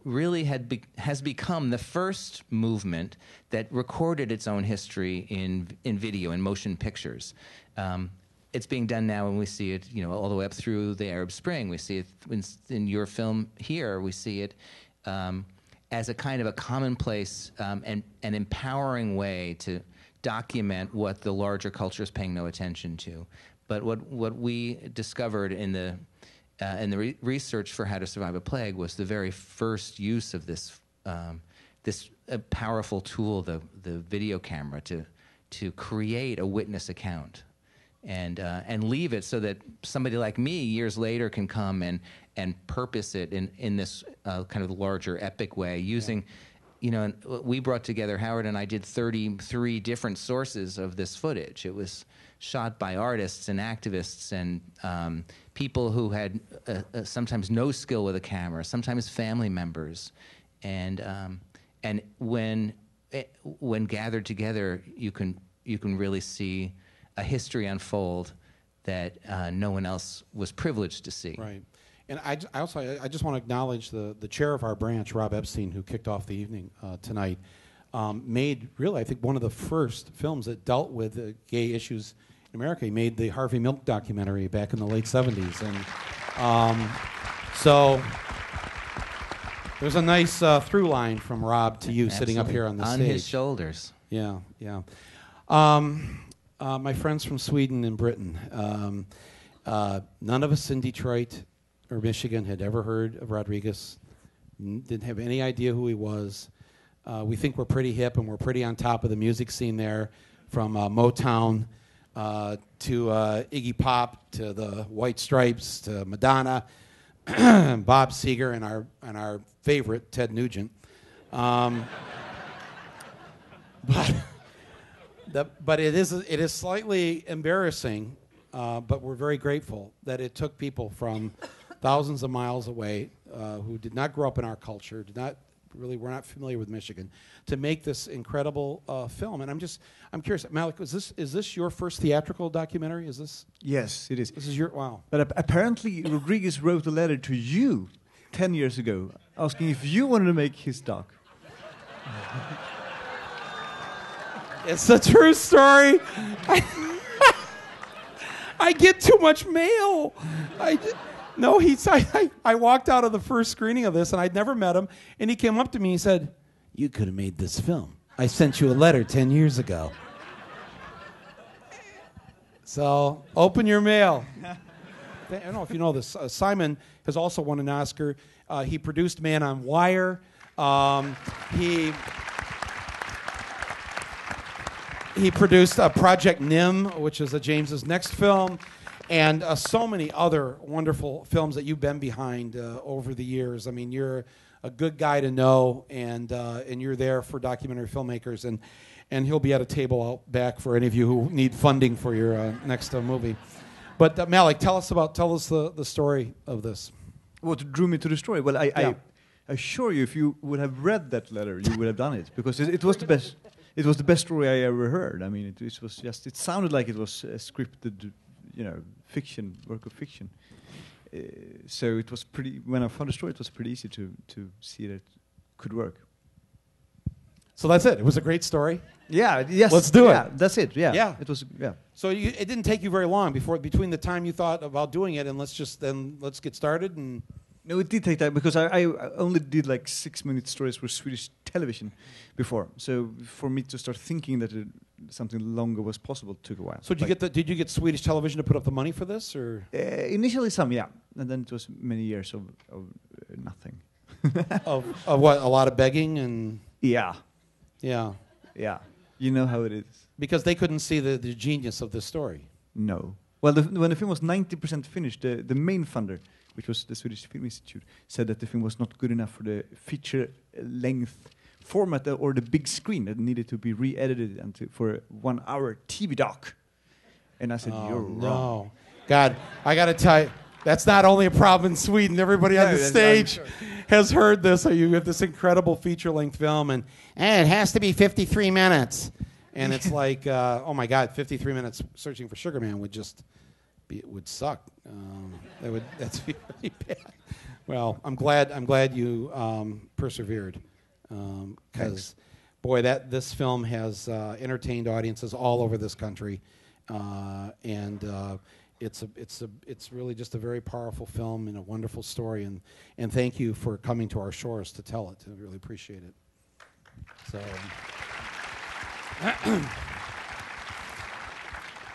really has become the first movement that recorded its own history in video, in motion pictures. It's being done now, and we see it, all the way up through the Arab Spring. We see it in your film here. We see it as a kind of a commonplace and an empowering way to document what the larger culture is paying no attention to. But what we discovered in the research for How to Survive a Plague was the very first use of this powerful tool, the video camera, to create a witness account. And leave it so that somebody like me years later can come and purpose it in this kind of larger epic way, using, we brought together, Howard and I did 33 different sources of this footage. It was shot by artists and activists and people who had sometimes no skill with a camera, sometimes family members, and when gathered together, you can really see a history unfold that no one else was privileged to see. Right. And I just want to acknowledge the chair of our branch, Rob Epstein, who kicked off the evening tonight, made really, I think, one of the first films that dealt with gay issues in America. He made the Harvey Milk documentary back in the late 70s. And so there's a nice through line from Rob to you. Absolutely. Sitting up here on the stage. On his shoulders. Yeah, yeah. My friends from Sweden and Britain, none of us in Detroit or Michigan had ever heard of Rodriguez, didn't have any idea who he was. We think we're pretty hip and we're pretty on top of the music scene there, from Motown to Iggy Pop to the White Stripes to Madonna, Bob Seger and our favorite, Ted Nugent. But it is slightly embarrassing, but we're very grateful that it took people from thousands of miles away who did not grow up in our culture, were not familiar with Michigan, to make this incredible film. And I'm curious, Malik, is this your first theatrical documentary? Is this? Yes, it is. This is your, wow. But apparently Rodriguez wrote a letter to you 10 years ago asking if you wanted to make his doc. It's a true story. I get too much mail. I walked out of the first screening of this, and I'd never met him, and he came up to me and said, "You could have made this film. I sent you a letter 10 years ago." So, open your mail. I don't know if you know this. Simon has also won an Oscar. He produced Man on Wire. He produced Project Nim, which is James's next film, and so many other wonderful films that you've been behind over the years. I mean, you're a good guy to know, and you're there for documentary filmmakers, and he'll be at a table out back for any of you who need funding for your next movie. But Malik, tell us the story of this. What drew me to the story? Well, I assure you, if you would have read that letter, you would have done it, because it was the best. It was the best story I ever heard. I mean, it was just. It sounded like it was a scripted, fiction, work of fiction. So it was pretty. When I found the story, it was pretty easy to see that it could work. So that's it. It was a great story. Yeah. Yes. Let's do yeah, it. That's it. Yeah. Yeah. It was. Yeah. So it didn't take you very long between the time you thought about doing it and let's get started and. No, it did take time because I only did like 6-minute stories for Swedish television before. So for me to start thinking that something longer was possible took a while. So did you get Swedish television to put up the money for this, or initially some, yeah, and then it was many years of nothing. of what? A lot of begging and yeah. You know how it is because they couldn't see the genius of this story. No. Well, when the film was 90% finished, the main funder, which was the Swedish Film Institute, said that the film was not good enough for the feature-length format or the big screen. That needed to be re-edited for a 1-hour TV doc. And I said, "You're wrong." No, God, I got to tell you, that's not only a problem in Sweden. Everybody on the stage has heard this. So you have this incredible feature-length film, and it has to be 53 minutes. And it's like, oh my God, 53 minutes searching for Sugarman would suck. That's really bad. Well, I'm glad you persevered, because, boy, this film has entertained audiences all over this country, and it's really just a very powerful film and a wonderful story. And thank you for coming to our shores to tell it. I really appreciate it. So.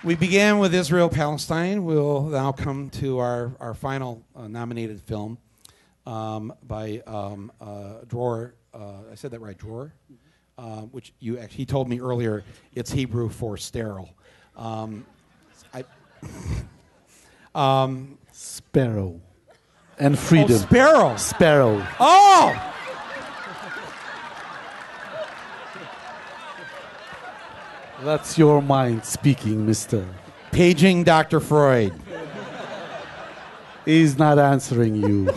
We began with Israel, Palestine. We'll now come to our final nominated film by Dror. I said that right, Dror? Which he told me earlier, it's Hebrew for sterile. Sparrow. And freedom. Oh, Sparrow. Sparrow. Oh! That's your mind speaking, mister. Paging Dr. Freud. He's not answering you.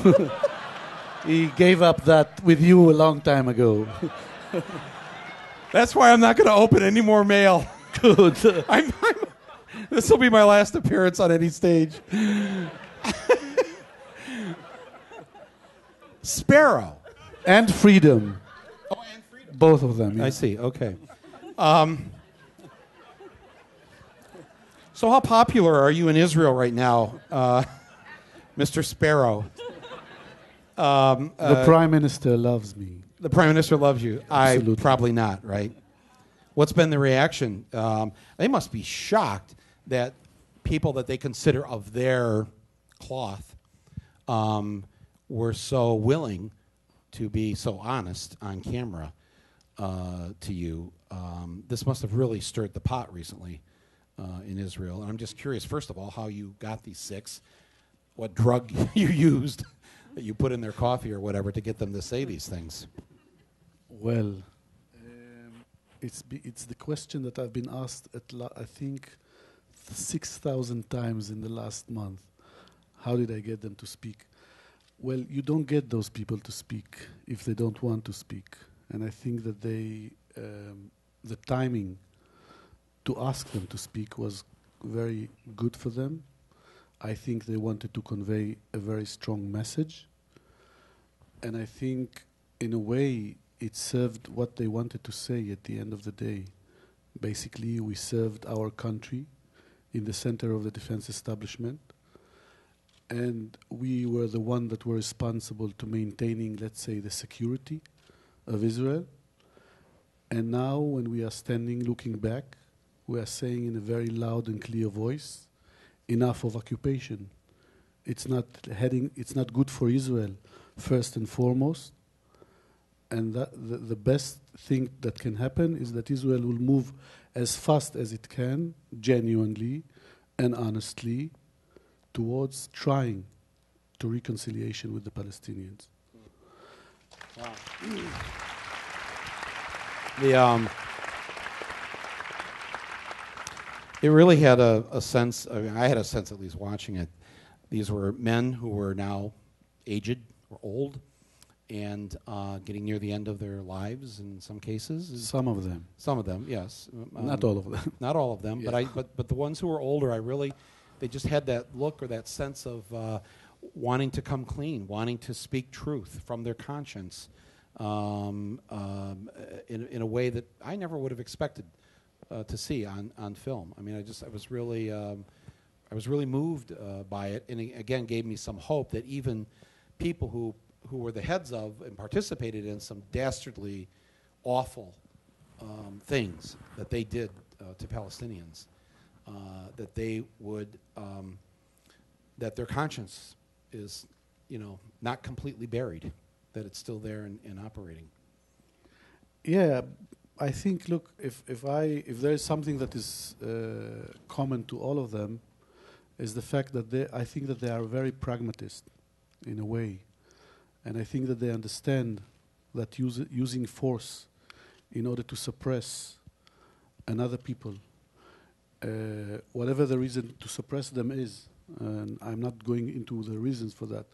He gave up that with you a long time ago. That's why I'm not going to open any more mail. Good. This will be my last appearance on any stage. Sparrow. And freedom. Oh, and freedom. Both of them. Yeah. I see. Okay. So how popular are you in Israel right now, Mr. Sparrow? The Prime Minister loves me. The Prime Minister loves you. Absolutely. Probably not, right? What's been the reaction? They must be shocked that people that they consider of their cloth were so willing to be so honest on camera to you. This must have really stirred the pot recently in Israel. And I'm just curious, first of all, how you got these 6, what drug you used that you put in their coffee or whatever to get them to say these things. Well, it's the question that I've been asked I think 6,000 times in the last month. How did I get them to speak? Well, you don't get those people to speak if they don't want to speak. And I think that the timing to ask them to speak was very good for them. I think they wanted to convey a very strong message. And I think, in a way, it served what they wanted to say at the end of the day. Basically, we served our country in the center of the defense establishment. And we were the one that were responsible to maintaining, let's say, the security of Israel. And now, when we are standing looking back, we are saying in a very loud and clear voice, enough of occupation. It's not good for Israel, first and foremost. And that the best thing that can happen is that Israel will move as fast as it can, genuinely and honestly, towards trying to reconciliation with the Palestinians. Wow. It really had a sense, I had a sense at least watching it. These were men who were now aged or old and getting near the end of their lives in some cases. Some of them. Some of them, yes. Not all of them. Not all of them, Yeah. but the ones who were older, they just had that look or that sense of wanting to come clean, wanting to speak truth from their conscience, in a way that I never would have expected to see on film. I mean, I was really moved by it, and it again gave me some hope that even people who were the heads of and participated in some dastardly, awful things that they did to Palestinians, that they would, that their conscience is, not completely buried, that it's still there and operating. Yeah, I think. Look, if there is something that is common to all of them, is the fact that I think that they are very pragmatist, in a way, and I think that they understand that using force in order to suppress another people, whatever the reason to suppress them is, and I'm not going into the reasons for that,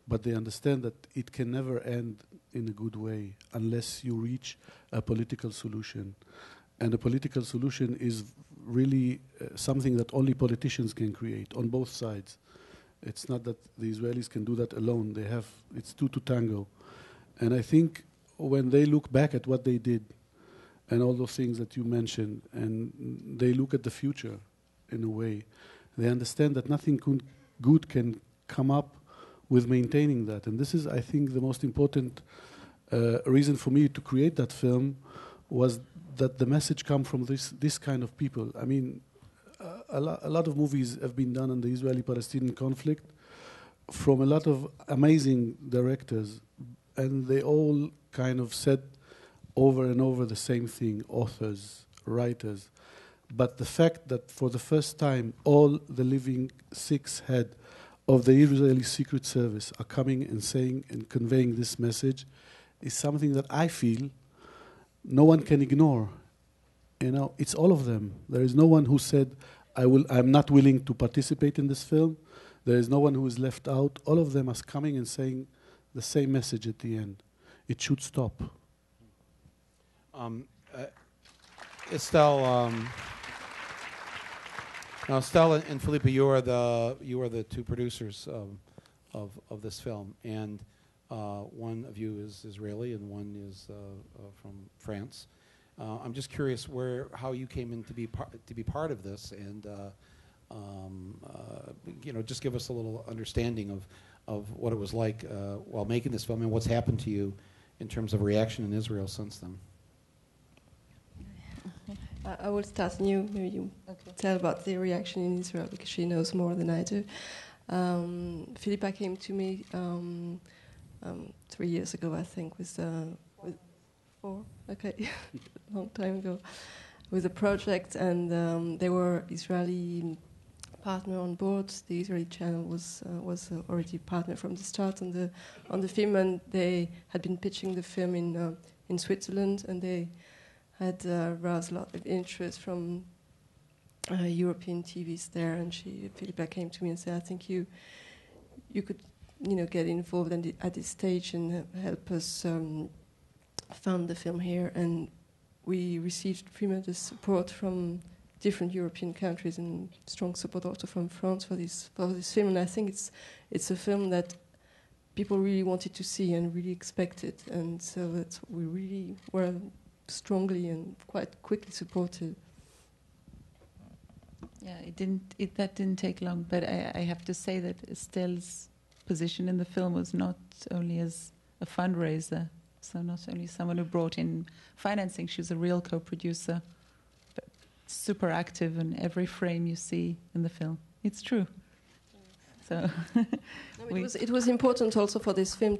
but they understand that it can never end in a good way unless you reach a political solution. And a political solution is really something that only politicians can create on both sides. It's not that the Israelis can do that alone. It's two to tango. And I think when they look back at what they did and all those things that you mentioned, and they look at the future in a way, they understand that nothing good can come up with maintaining that. And this is, I think, the most important reason for me to create that film was that the message come from this kind of people. I mean, a lot of movies have been done on the Israeli-Palestinian conflict from a lot of amazing directors, and they all kind of said over and over the same thing, authors, writers. But the fact that for the first time all the living six head of the Israeli Secret Service are coming and saying and conveying this message is something that I feel no one can ignore. It's all of them. There is no one who said, I'm not willing to participate in this film. There is no one who is left out. All of them are coming and saying the same message at the end. It should stop. Estelle, now Estelle and Felipe, you are the two producers of this film, and one of you is Israeli and one is from France. I'm just curious how you came in to be part of this, and just give us a little understanding of what it was like while making this film and what's happened to you in terms of reaction in Israel since then. I will start, and you maybe you tell about the reaction in Israel because she knows more than I do. Philippa came to me 3 years ago, I think, with 4, long time ago, with a project, and they were Israeli partner on board. The Israeli channel was already partner from the start on the film, and they had been pitching the film in Switzerland, and they had roused a lot of interest from European TVs there. And Philippa came to me and said, "I think you could, get involved at this stage and help us fund the film here." And we received tremendous support from different European countries and strong support also from France for this film. And I think it's a film that people really wanted to see and really expected, and so that's what we really were strongly and quite quickly supported. Yeah, that didn't take long, but I have to say that Estelle's position in the film was not only as a fundraiser, so not only someone who brought in financing, she was a real co-producer, but super active in every frame you see in the film. It's true. So it was important also for this film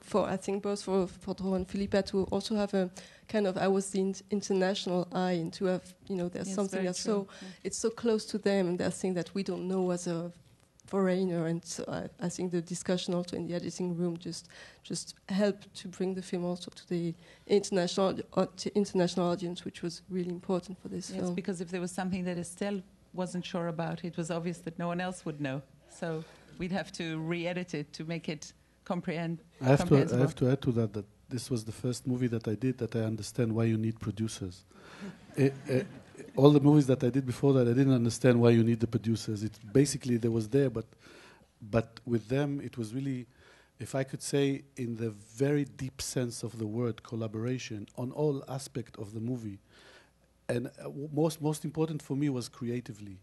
for I think both for Dro and Philippa to also have a kind of, I was the international eye, and to have, there's something that's it's so close to them, and there's things that we don't know as a foreigner, and so I think the discussion also in the editing room just helped to bring the film also to the international audience, which was really important for this film. Yes, because if there was something that Estelle wasn't sure about, it was obvious that no one else would know. So we'd have to re-edit it to make it comprehensible. I have to add to that this was the first movie that I did that I understand why you need producers. All the movies that I did before that, I didn't understand why you need the producers. It basically, they was there, but with them, it was really if I could say in the very deep sense of the word, collaboration on all aspects of the movie. And most important for me was creatively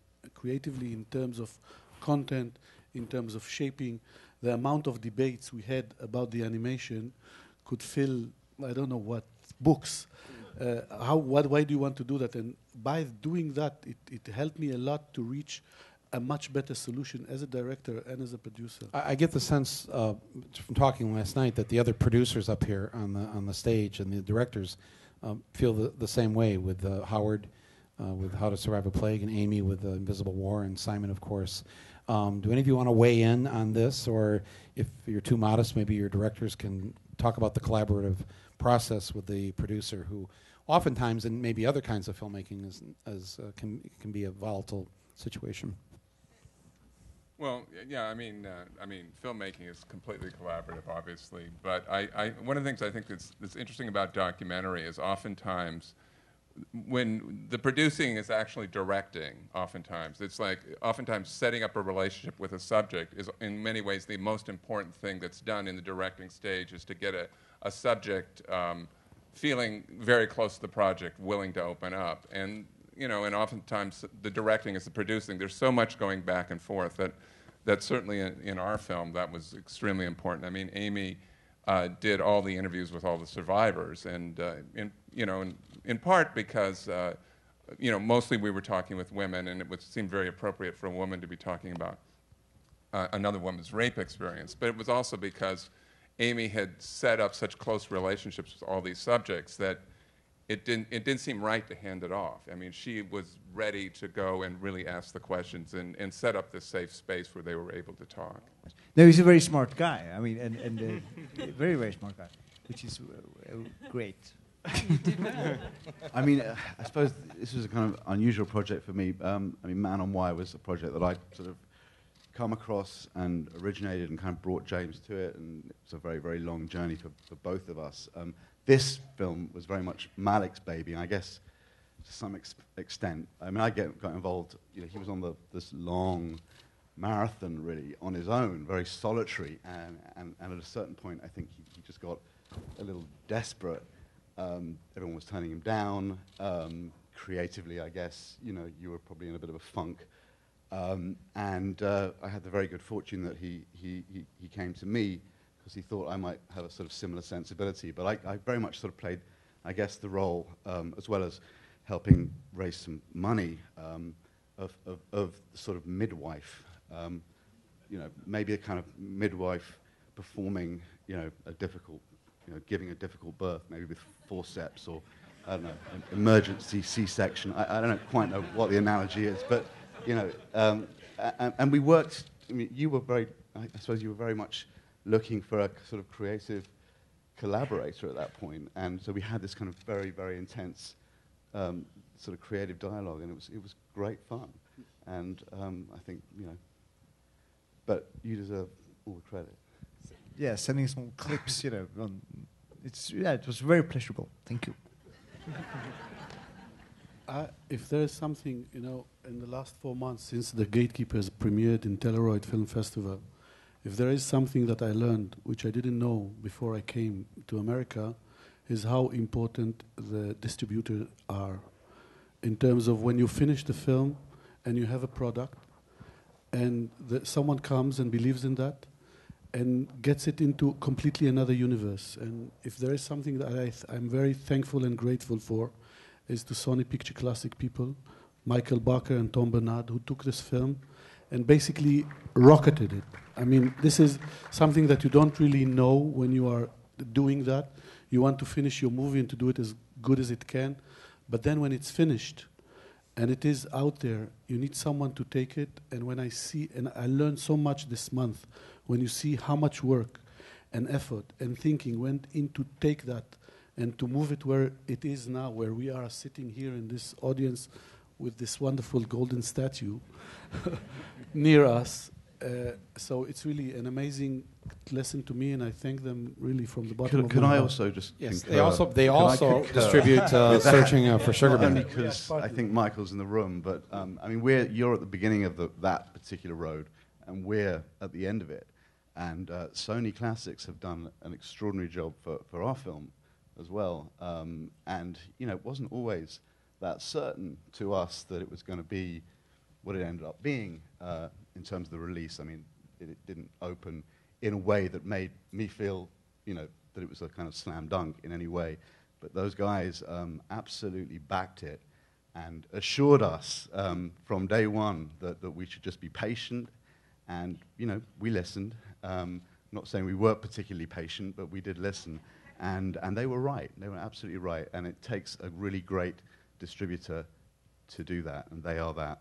in terms of content, in terms of shaping. The amount of debates we had about the animation could fill, I don't know what, books. Why do you want to do that? And by doing that, it helped me a lot to reach a much better solution as a director and as a producer. I get the sense from talking last night that the other producers up here on the stage and the directors feel the same way, with Howard with How to Survive a Plague, and Amy with Invisible War, and Simon, of course. Do any of you want to weigh in on this? Or if you're too modest, maybe your directors can talk about the collaborative process with the producer, who oftentimes, in maybe other kinds of filmmaking, can be a volatile situation. Well, yeah, I mean, filmmaking is completely collaborative, obviously. But one of the things I think that's interesting about documentary is oftentimes when the producing is actually directing, oftentimes setting up a relationship with a subject is in many ways the most important thing that's done in the directing stage, is to get a subject feeling very close to the project, willing to open up. And and oftentimes the directing is the producing. There's so much going back and forth that certainly in our film that was extremely important. I mean, Amy did all the interviews with all the survivors, and in part because mostly we were talking with women, and it would seem very appropriate for a woman to be talking about another woman's rape experience. But it was also because Amy had set up such close relationships with all these subjects that it didn't seem right to hand it off. I mean, she was ready to go and really ask the questions and set up this safe space where they were able to talk. No, he's a very smart guy. I mean, and very, very smart guy, which is great. I mean, I suppose this was a kind of unusual project for me. I mean, Man on Wire was a project that I sort of come across and originated and kind of brought James to it, and it's a very, very long journey for both of us. This film was very much Malik's baby, and I guess to some extent, I mean, I got involved. He was on this long marathon, really, on his own, very solitary, and at a certain point, I think he just got a little desperate. Everyone was turning him down. Creatively, I guess, you were probably in a bit of a funk. And I had the very good fortune that he came to me, because he thought I might have a sort of similar sensibility. But I very much sort of played, I guess, the role, as well as helping raise some money, of the sort of midwife. Maybe a kind of midwife performing, a difficult, giving a difficult birth, maybe with forceps or, I don't know, an emergency C-section. I don't quite know what the analogy is, but, and we worked, I mean, I suppose you were very much looking for a sort of creative collaborator at that point, and so we had this kind of very, very intense sort of creative dialogue, and it was great fun, and I think but you deserve all the credit. Yeah, sending some clips, it was very pleasurable. Thank you. If there is something, in the last 4 months since The Gatekeepers premiered in Telluride Film Festival, if there is something that I learned, which I didn't know before I came to America, is how important the distributors are in terms of when you finish the film and you have a product and someone comes and believes in that and gets it into completely another universe. And if there is something that I'm very thankful and grateful for, is to Sony Picture Classic people, Michael Barker and Tom Bernard, who took this film and basically rocketed it. I mean, this is something that you don't really know when you are doing that. You want to finish your movie and to do it as good as it can. But then when it's finished and it is out there, you need someone to take it. And when I see, and I learned so much this month, when you see how much work and effort and thinking went into take that and to move it where it is now, where we are sitting here in this audience with this wonderful golden statue near us. So it's really an amazing lesson to me, and I thank them really from the bottom of my heart. Can I also just concur? They also distribute Searching for Sugarman. Not only because I think Michael's in the room, but I mean, you're at the beginning of that particular road, and we're at the end of it. And Sony Classics have done an extraordinary job for our film as well. And, you know, it wasn't always that certain to us that it was going to be what it ended up being in terms of the release. I mean, it didn't open in a way that made me feel, you know, that it was a kind of slam dunk in any way. But those guys absolutely backed it and assured us from day one that we should just be patient. And, you know, we listened. Not saying we weren't particularly patient, but we did listen. And they were right. They were absolutely right. And it takes a really great distributor to do that, and they are that.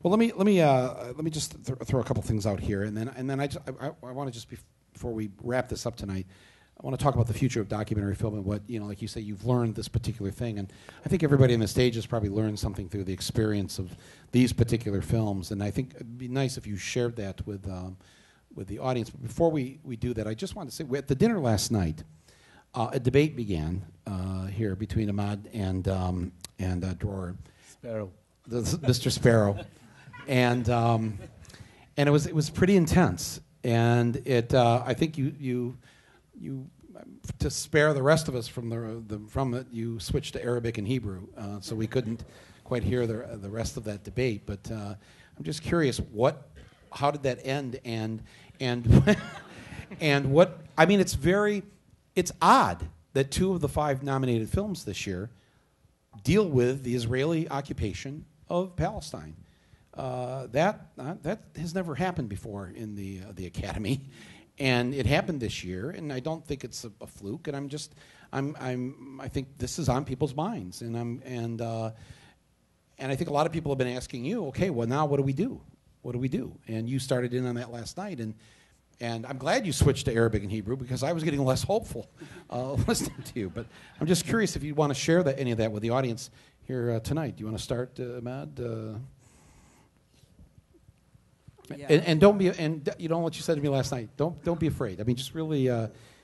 Well, let me just throw a couple things out here, and then I want to just before we wrap this up tonight, I want to talk about the future of documentary film and what, you know, like you say, you've learned this particular thing, and I think everybody on the stage has probably learned something through the experience of these particular films, and I think it'd be nice if you shared that with the audience. But before we do that, I just want to say, at the dinner last night, a debate began here between Ahmad and Dror Sparrow, Mr. Sparrow, and it was pretty intense, and it I think you to spare the rest of us from it, you switched to Arabic and Hebrew, so we couldn't quite hear the rest of that debate. But I'm just curious, how did that end, and and what I mean, it's odd that 2 of the 5 nominated films this year deal with the Israeli occupation of Palestine. That has never happened before in the Academy, and it happened this year. And I don't think it's a fluke. And I think this is on people's minds. And I think a lot of people have been asking you, okay, well now what do we do? What do we do? And you started in on that last night, and I'm glad you switched to Arabic and Hebrew because I was getting less hopeful listening to you. But I'm just curious if you want to share any of that with the audience here tonight. Do you want to start, Ahmad? Yeah. And don't be, and you know what you said to me last night. Don't be afraid. I mean, just really,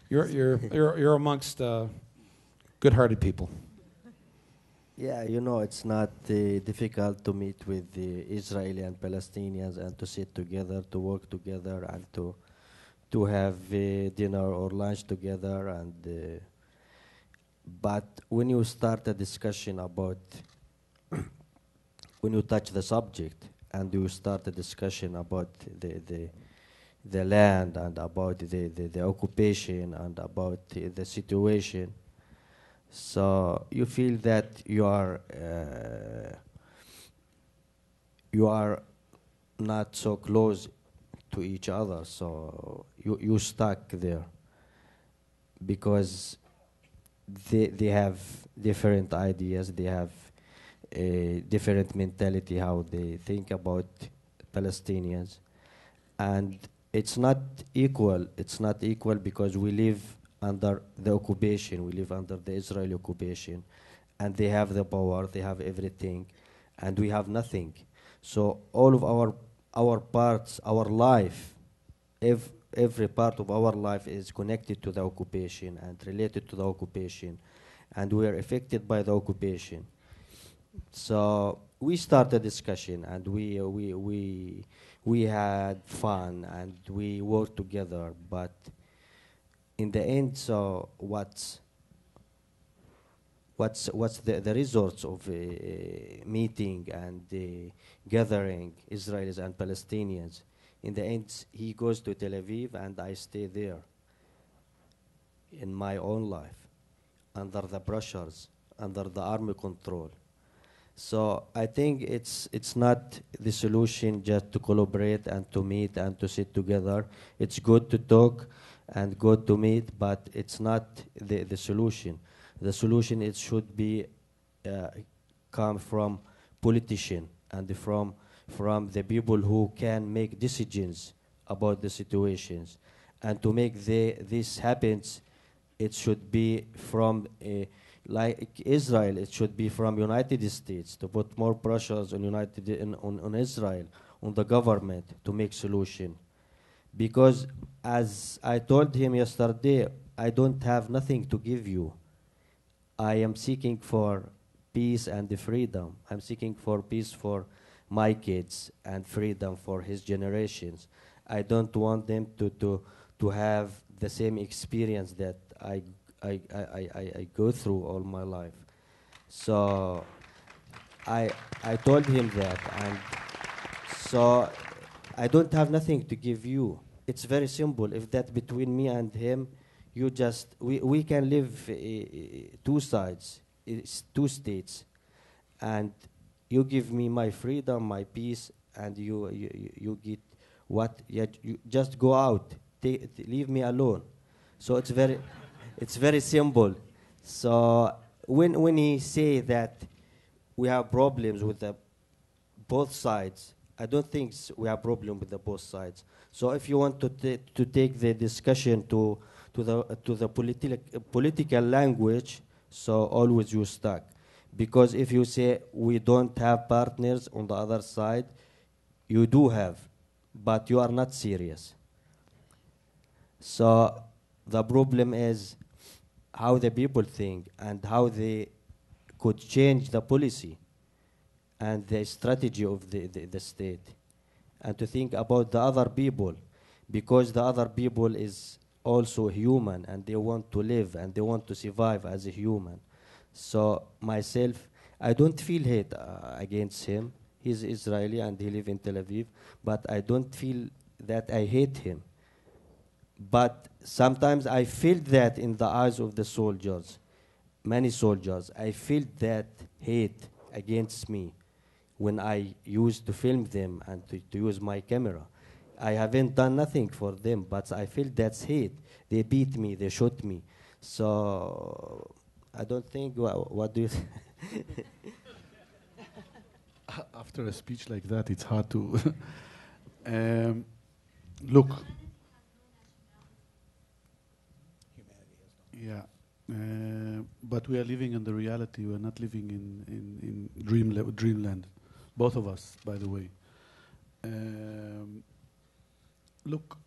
you're amongst good-hearted people. Yeah, you know, it's not difficult to meet with the Israeli and Palestinians and to sit together, to work together, and to have dinner or lunch together. And but when you start a discussion about, when you touch the subject and you start a discussion about the land and about the occupation and about the situation, so you feel that you are not so close to each other, so you stuck there because they have different ideas, they have a different mentality how they think about Palestinians, and it's not equal. It's not equal because we live under the occupation, we live under the Israeli occupation, and they have the power, they have everything, and we have nothing. So all of our parts, our life, every part of our life is connected to the occupation and related to the occupation, and we are affected by the occupation. So we started a discussion, and we had fun, and we worked together, but in the end, so what's the results of meeting and gathering Israelis and Palestinians? In the end, he goes to Tel Aviv and I stay there in my own life, under the pressures, under the army control. So I think it's not the solution just to collaborate and to meet and to sit together. It's good to talk and good to meet, but it's not the solution. The solution, it should be come from politicians and from the people who can make decisions about the situations. And to make this happen, it should be from like Israel, it should be from United States to put more pressures on on Israel, on the government to make solution. Because as I told him yesterday, I don't have nothing to give you. I am seeking for peace and freedom. I'm seeking for peace for my kids and freedom for his generations. I don't want them to have the same experience that I go through all my life. So I told him that, and so I don't have nothing to give you. It's very simple. If that between me and him, we can live two sides, it's two states, and you give me my freedom, my peace, and you get what? Yet you just go out, leave me alone. So it's very simple. So when he say that we have problems with both sides, I don't think we have problem with the both sides. So if you want to take the discussion to the political language, so always you stuck. Because if you say we don't have partners on the other side, you do have, but you are not serious. So the problem is how the people think and how they could change the policy and the strategy of the state, and to think about the other people, because the other people is also human and they want to live and they want to survive as a human. So myself, I don't feel hate against him. He's Israeli and he lives in Tel Aviv, but I don't feel that I hate him. But sometimes I feel that in the eyes of the soldiers, many soldiers, I feel that hate against me when I used to film them and to use my camera. I haven't done nothing for them, but I feel that's hate. They beat me, they shot me. So I don't think, what do you think? After a speech like that, it's hard to look. Yeah, but we are living in the reality. We are not living in dreamland. Both of us, by the way. Look,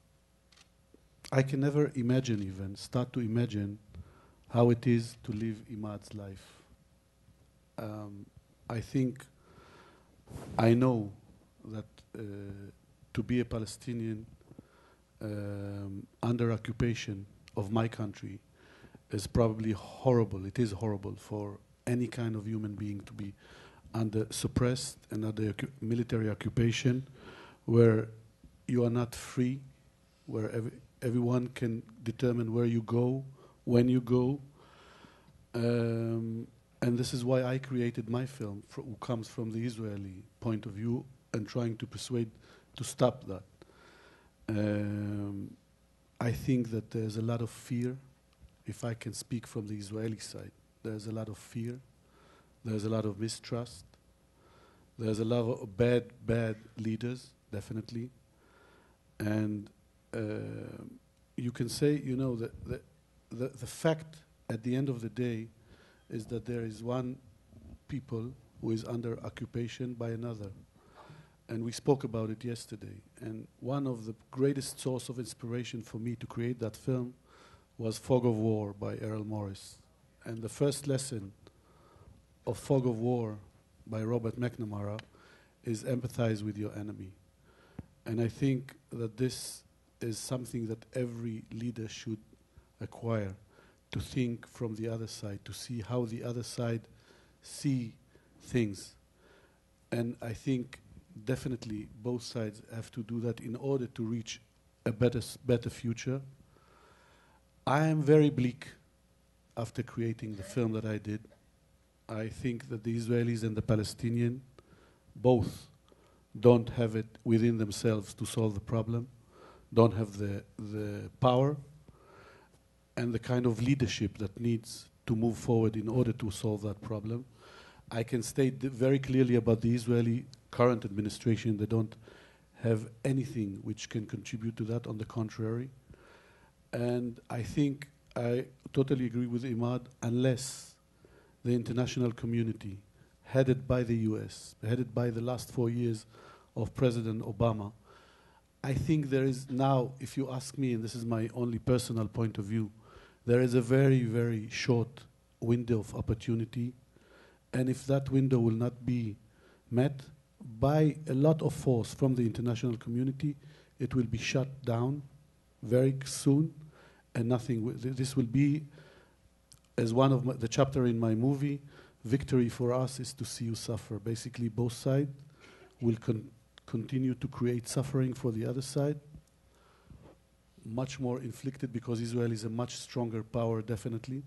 I can never imagine, even start to imagine how it is to live Imad's life. I think I know that to be a Palestinian under occupation of my country is probably horrible. It is horrible for any kind of human being to be under suppressed and under military occupation, where you are not free, where everyone can determine where you go, when you go. And this is why I created my film, who comes from the Israeli point of view and trying to persuade to stop that. I think that there's a lot of fear. If I can speak from the Israeli side, there's a lot of fear. There's a lot of mistrust. There's a lot of bad leaders, definitely. And you can say, you know, the fact at the end of the day is that there is one people who is under occupation by another. And we spoke about it yesterday. And one of the greatest source of inspiration for me to create that film was Fog of War by Errol Morris. And the first lesson of Fog of War by Robert McNamara is empathize with your enemy. And I think that this is something that every leader should acquire, to think from the other side, to see how the other side see things. And I think definitely both sides have to do that in order to reach a better future. I am very bleak after creating the film that I did. I think that the Israelis and the Palestinians both don't have it within themselves to solve the problem, don't have the power and the kind of leadership that needs to move forward in order to solve that problem. I can state very clearly about the Israeli current administration, they don't have anything which can contribute to that, on the contrary. And I think I totally agree with Imad, unless the international community, headed by the US, headed by the last 4 years of President Obama, I think there is now, if you ask me, and this is my only personal point of view, there is a very, very short window of opportunity. And if that window will not be met by a lot of force from the international community, it will be shut down very soon, and nothing. This will be, as one of the chapter in my movie, victory for us is to see you suffer. Basically, both sides will continue to create suffering for the other side, much more inflicted because Israel is a much stronger power, definitely.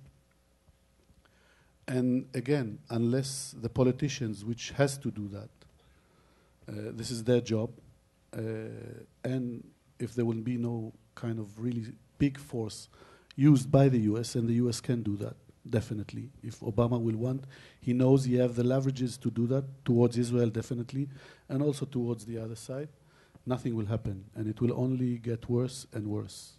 And again, unless the politicians, which has to do that, this is their job, and if there will be no kind of really big force used by the US, and the US can do that, definitely. If Obama will want, he knows he have the leverages to do that towards Israel, definitely, and also towards the other side. Nothing will happen, and it will only get worse and worse.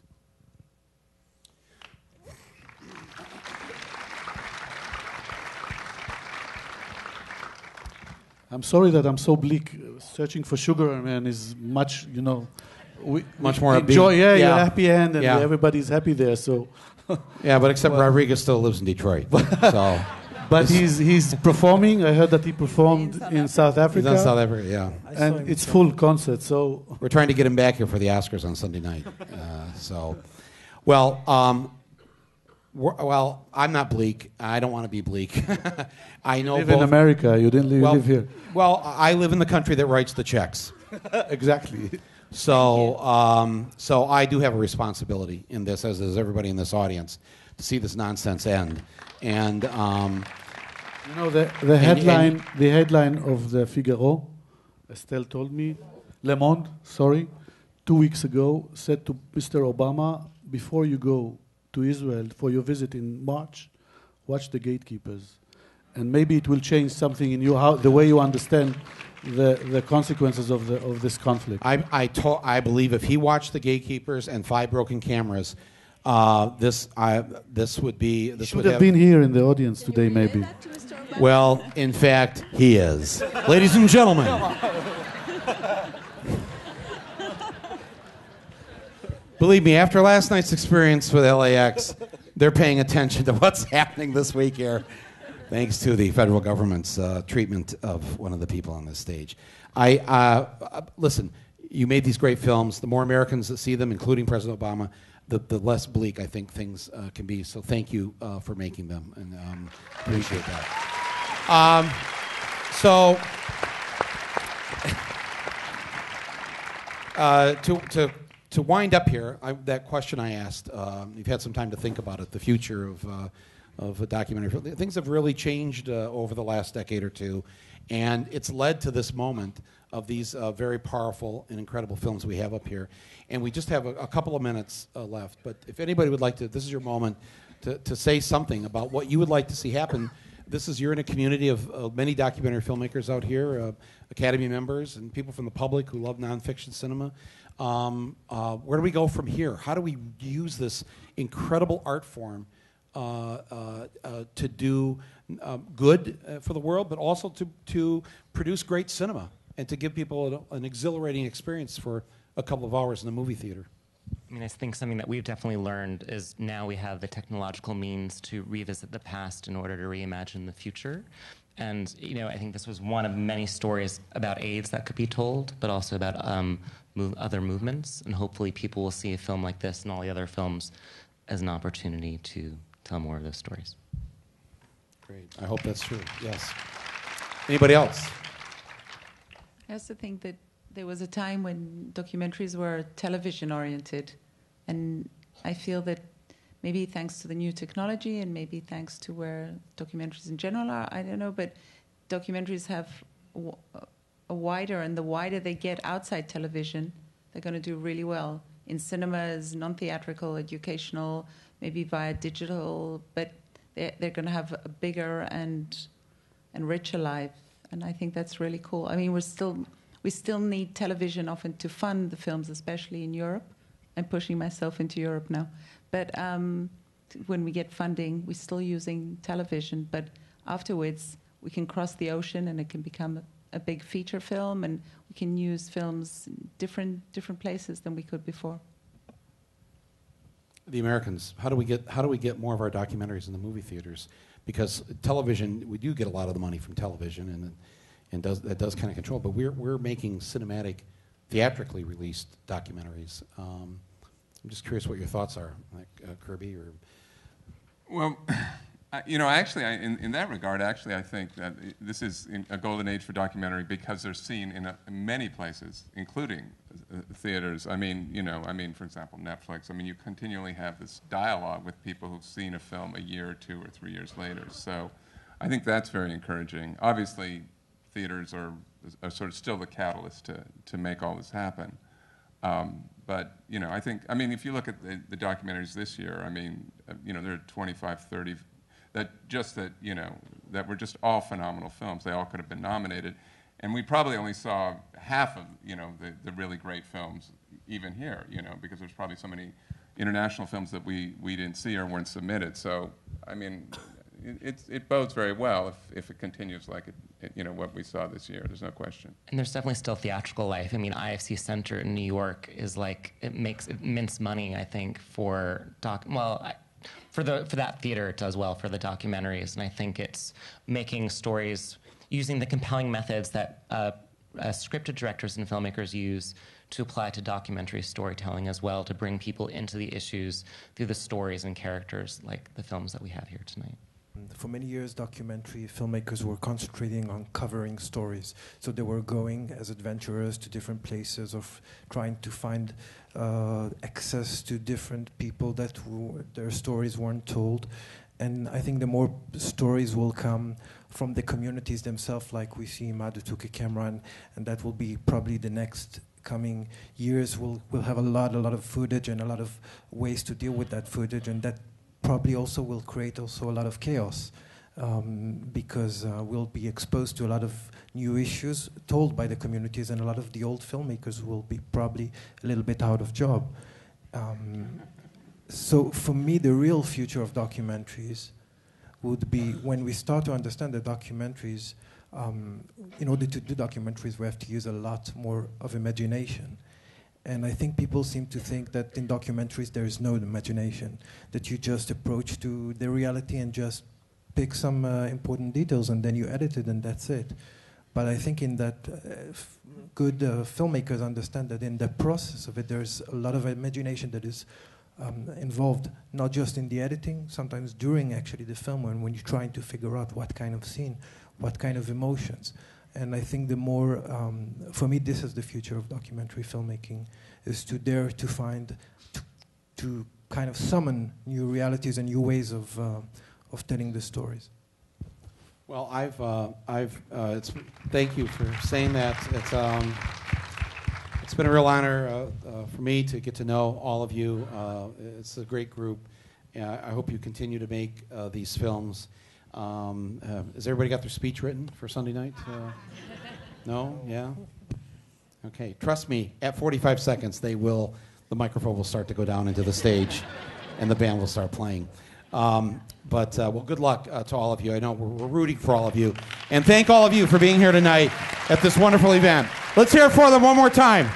I'm sorry that I'm so bleak. Searching for Sugarman is much, much more enjoy. upbeat. Yeah, you're happy end, and everybody's happy there. So, yeah, but except Rodriguez still lives in Detroit. So, but he's performing. I heard that he performed in South Africa. He's in South Africa, yeah, and it's full concert. So we're trying to get him back here for the Oscars on Sunday night. Well, I'm not bleak. I don't want to be bleak. I know you live in America. You didn't live here. Well, I live in the country that writes the checks. Exactly. So I do have a responsibility in this, as does everybody in this audience, to see this nonsense end. And the headline of the Figaro, Estelle told me, Le Monde, 2 weeks ago, said to Mr. Obama, before you go to Israel for your visit in March, watch The Gatekeepers. And maybe it will change something in you, the way you understand the consequences of this conflict. I believe if he watched The Gatekeepers and 5 Broken Cameras, this would be... This should have been here in the audience today, maybe. Well, in fact, he is. Ladies and gentlemen. Believe me, after last night's experience with LAX, they're paying attention to what's happening this week here, thanks to the federal government's treatment of one of the people on this stage. Listen, you made these great films. The more Americans that see them, including President Obama, the less bleak I think things can be. So thank you for making them, and appreciate that. To wind up here, that question I asked, you've had some time to think about it, the future of a documentary. Things have really changed over the last decade or two, and it's led to this moment of these very powerful and incredible films we have up here. And we just have a couple of minutes left, but if anybody would like to, this is your moment to say something about what you would like to see happen. You're in a community of many documentary filmmakers out here, Academy members and people from the public who love nonfiction cinema. Where do we go from here? How do we use this incredible art form to do good for the world, but also to produce great cinema and to give people an exhilarating experience for a couple of hours in the movie theater? I mean, I think something that we've definitely learned is now we have the technological means to revisit the past in order to reimagine the future. And, I think this was one of many stories about AIDS that could be told, but also about other movements. And hopefully people will see a film like this and all the other films as an opportunity to tell more of those stories. Great. I hope that's true. Yes. Anybody else? I also think that there was a time when documentaries were television-oriented, and I feel that maybe thanks to the new technology and maybe thanks to where documentaries in general are, I don't know, but documentaries have a wider, and the wider they get outside television, they're going to do really well. In cinemas, non-theatrical, educational, maybe via digital, but they're going to have a bigger and richer life, and I think that's really cool. I mean, we still need television often to fund the films, especially in Europe. I'm pushing myself into Europe now. But when we get funding, we're still using television. But afterwards, we can cross the ocean and it can become a big feature film, and we can use films in different places than we could before. The Americans, how do we get more of our documentaries in the movie theaters? Because television, we do get a lot of the money from television, and that does kind of control. But we're making cinematic theatrically released documentaries. I'm just curious what your thoughts are, like Kirby or. Well, actually, in that regard, actually, I think that this is a golden age for documentary because they're seen in many places, including theaters. I mean, for example, Netflix. I mean, you continually have this dialogue with people who've seen a film a year or 2 or 3 years later. So I think that's very encouraging. Obviously, theaters are sort of still the catalyst to make all this happen. But, I think, if you look at the documentaries this year, there are 25, 30 that were just all phenomenal films. They all could have been nominated. And we probably only saw half of, the really great films even here, because there's probably so many international films that we didn't see or weren't submitted. So, it bodes very well if it continues like what we saw this year. There's no question. And there's definitely still theatrical life. IFC Center in New York is it makes immense money, I think, for for that theater it does well for the documentaries, and I think it's making stories using the compelling methods that scripted directors and filmmakers use to apply to documentary storytelling as well, to bring people into the issues through the stories and characters like the films that we have here tonight. For many years, documentary filmmakers were concentrating on covering stories. So they were going as adventurers to different places, of trying to find access to different people that their stories weren't told. And I think the more stories will come from the communities themselves, like we see Madhu took a camera, and that will be probably the next coming years. We'll have a lot of footage and a lot of ways to deal with that footage, and that probably also will create also a lot of chaos because we'll be exposed to a lot of new issues told by the communities, and a lot of the old filmmakers will be probably a little bit out of job. So for me, the real future of documentaries would be when we start to understand the documentaries. In order to do documentaries, we have to use a lot more of imagination. And I think people seem to think that in documentaries there is no imagination, that you just approach to the reality and just pick some important details and then you edit it and that's it. But I think in that good filmmakers understand that in the process of it there's a lot of imagination that is involved, not just in the editing, sometimes during actually the film when you're trying to figure out what kind of scene, what kind of emotions. And I think the more, for me, this is the future of documentary filmmaking, is to dare to find, to kind of summon new realities and new ways of telling the stories. Well, thank you for saying that. It's been a real honor for me to get to know all of you. It's a great group. I hope you continue to make these films. Has everybody got their speech written for Sunday night? No? Yeah? Okay. Trust me, at 45 seconds, the microphone will start to go down into the stage, and the band will start playing. Well, good luck to all of you. I know we're rooting for all of you. And thank all of you for being here tonight at this wonderful event. Let's hear it for them one more time.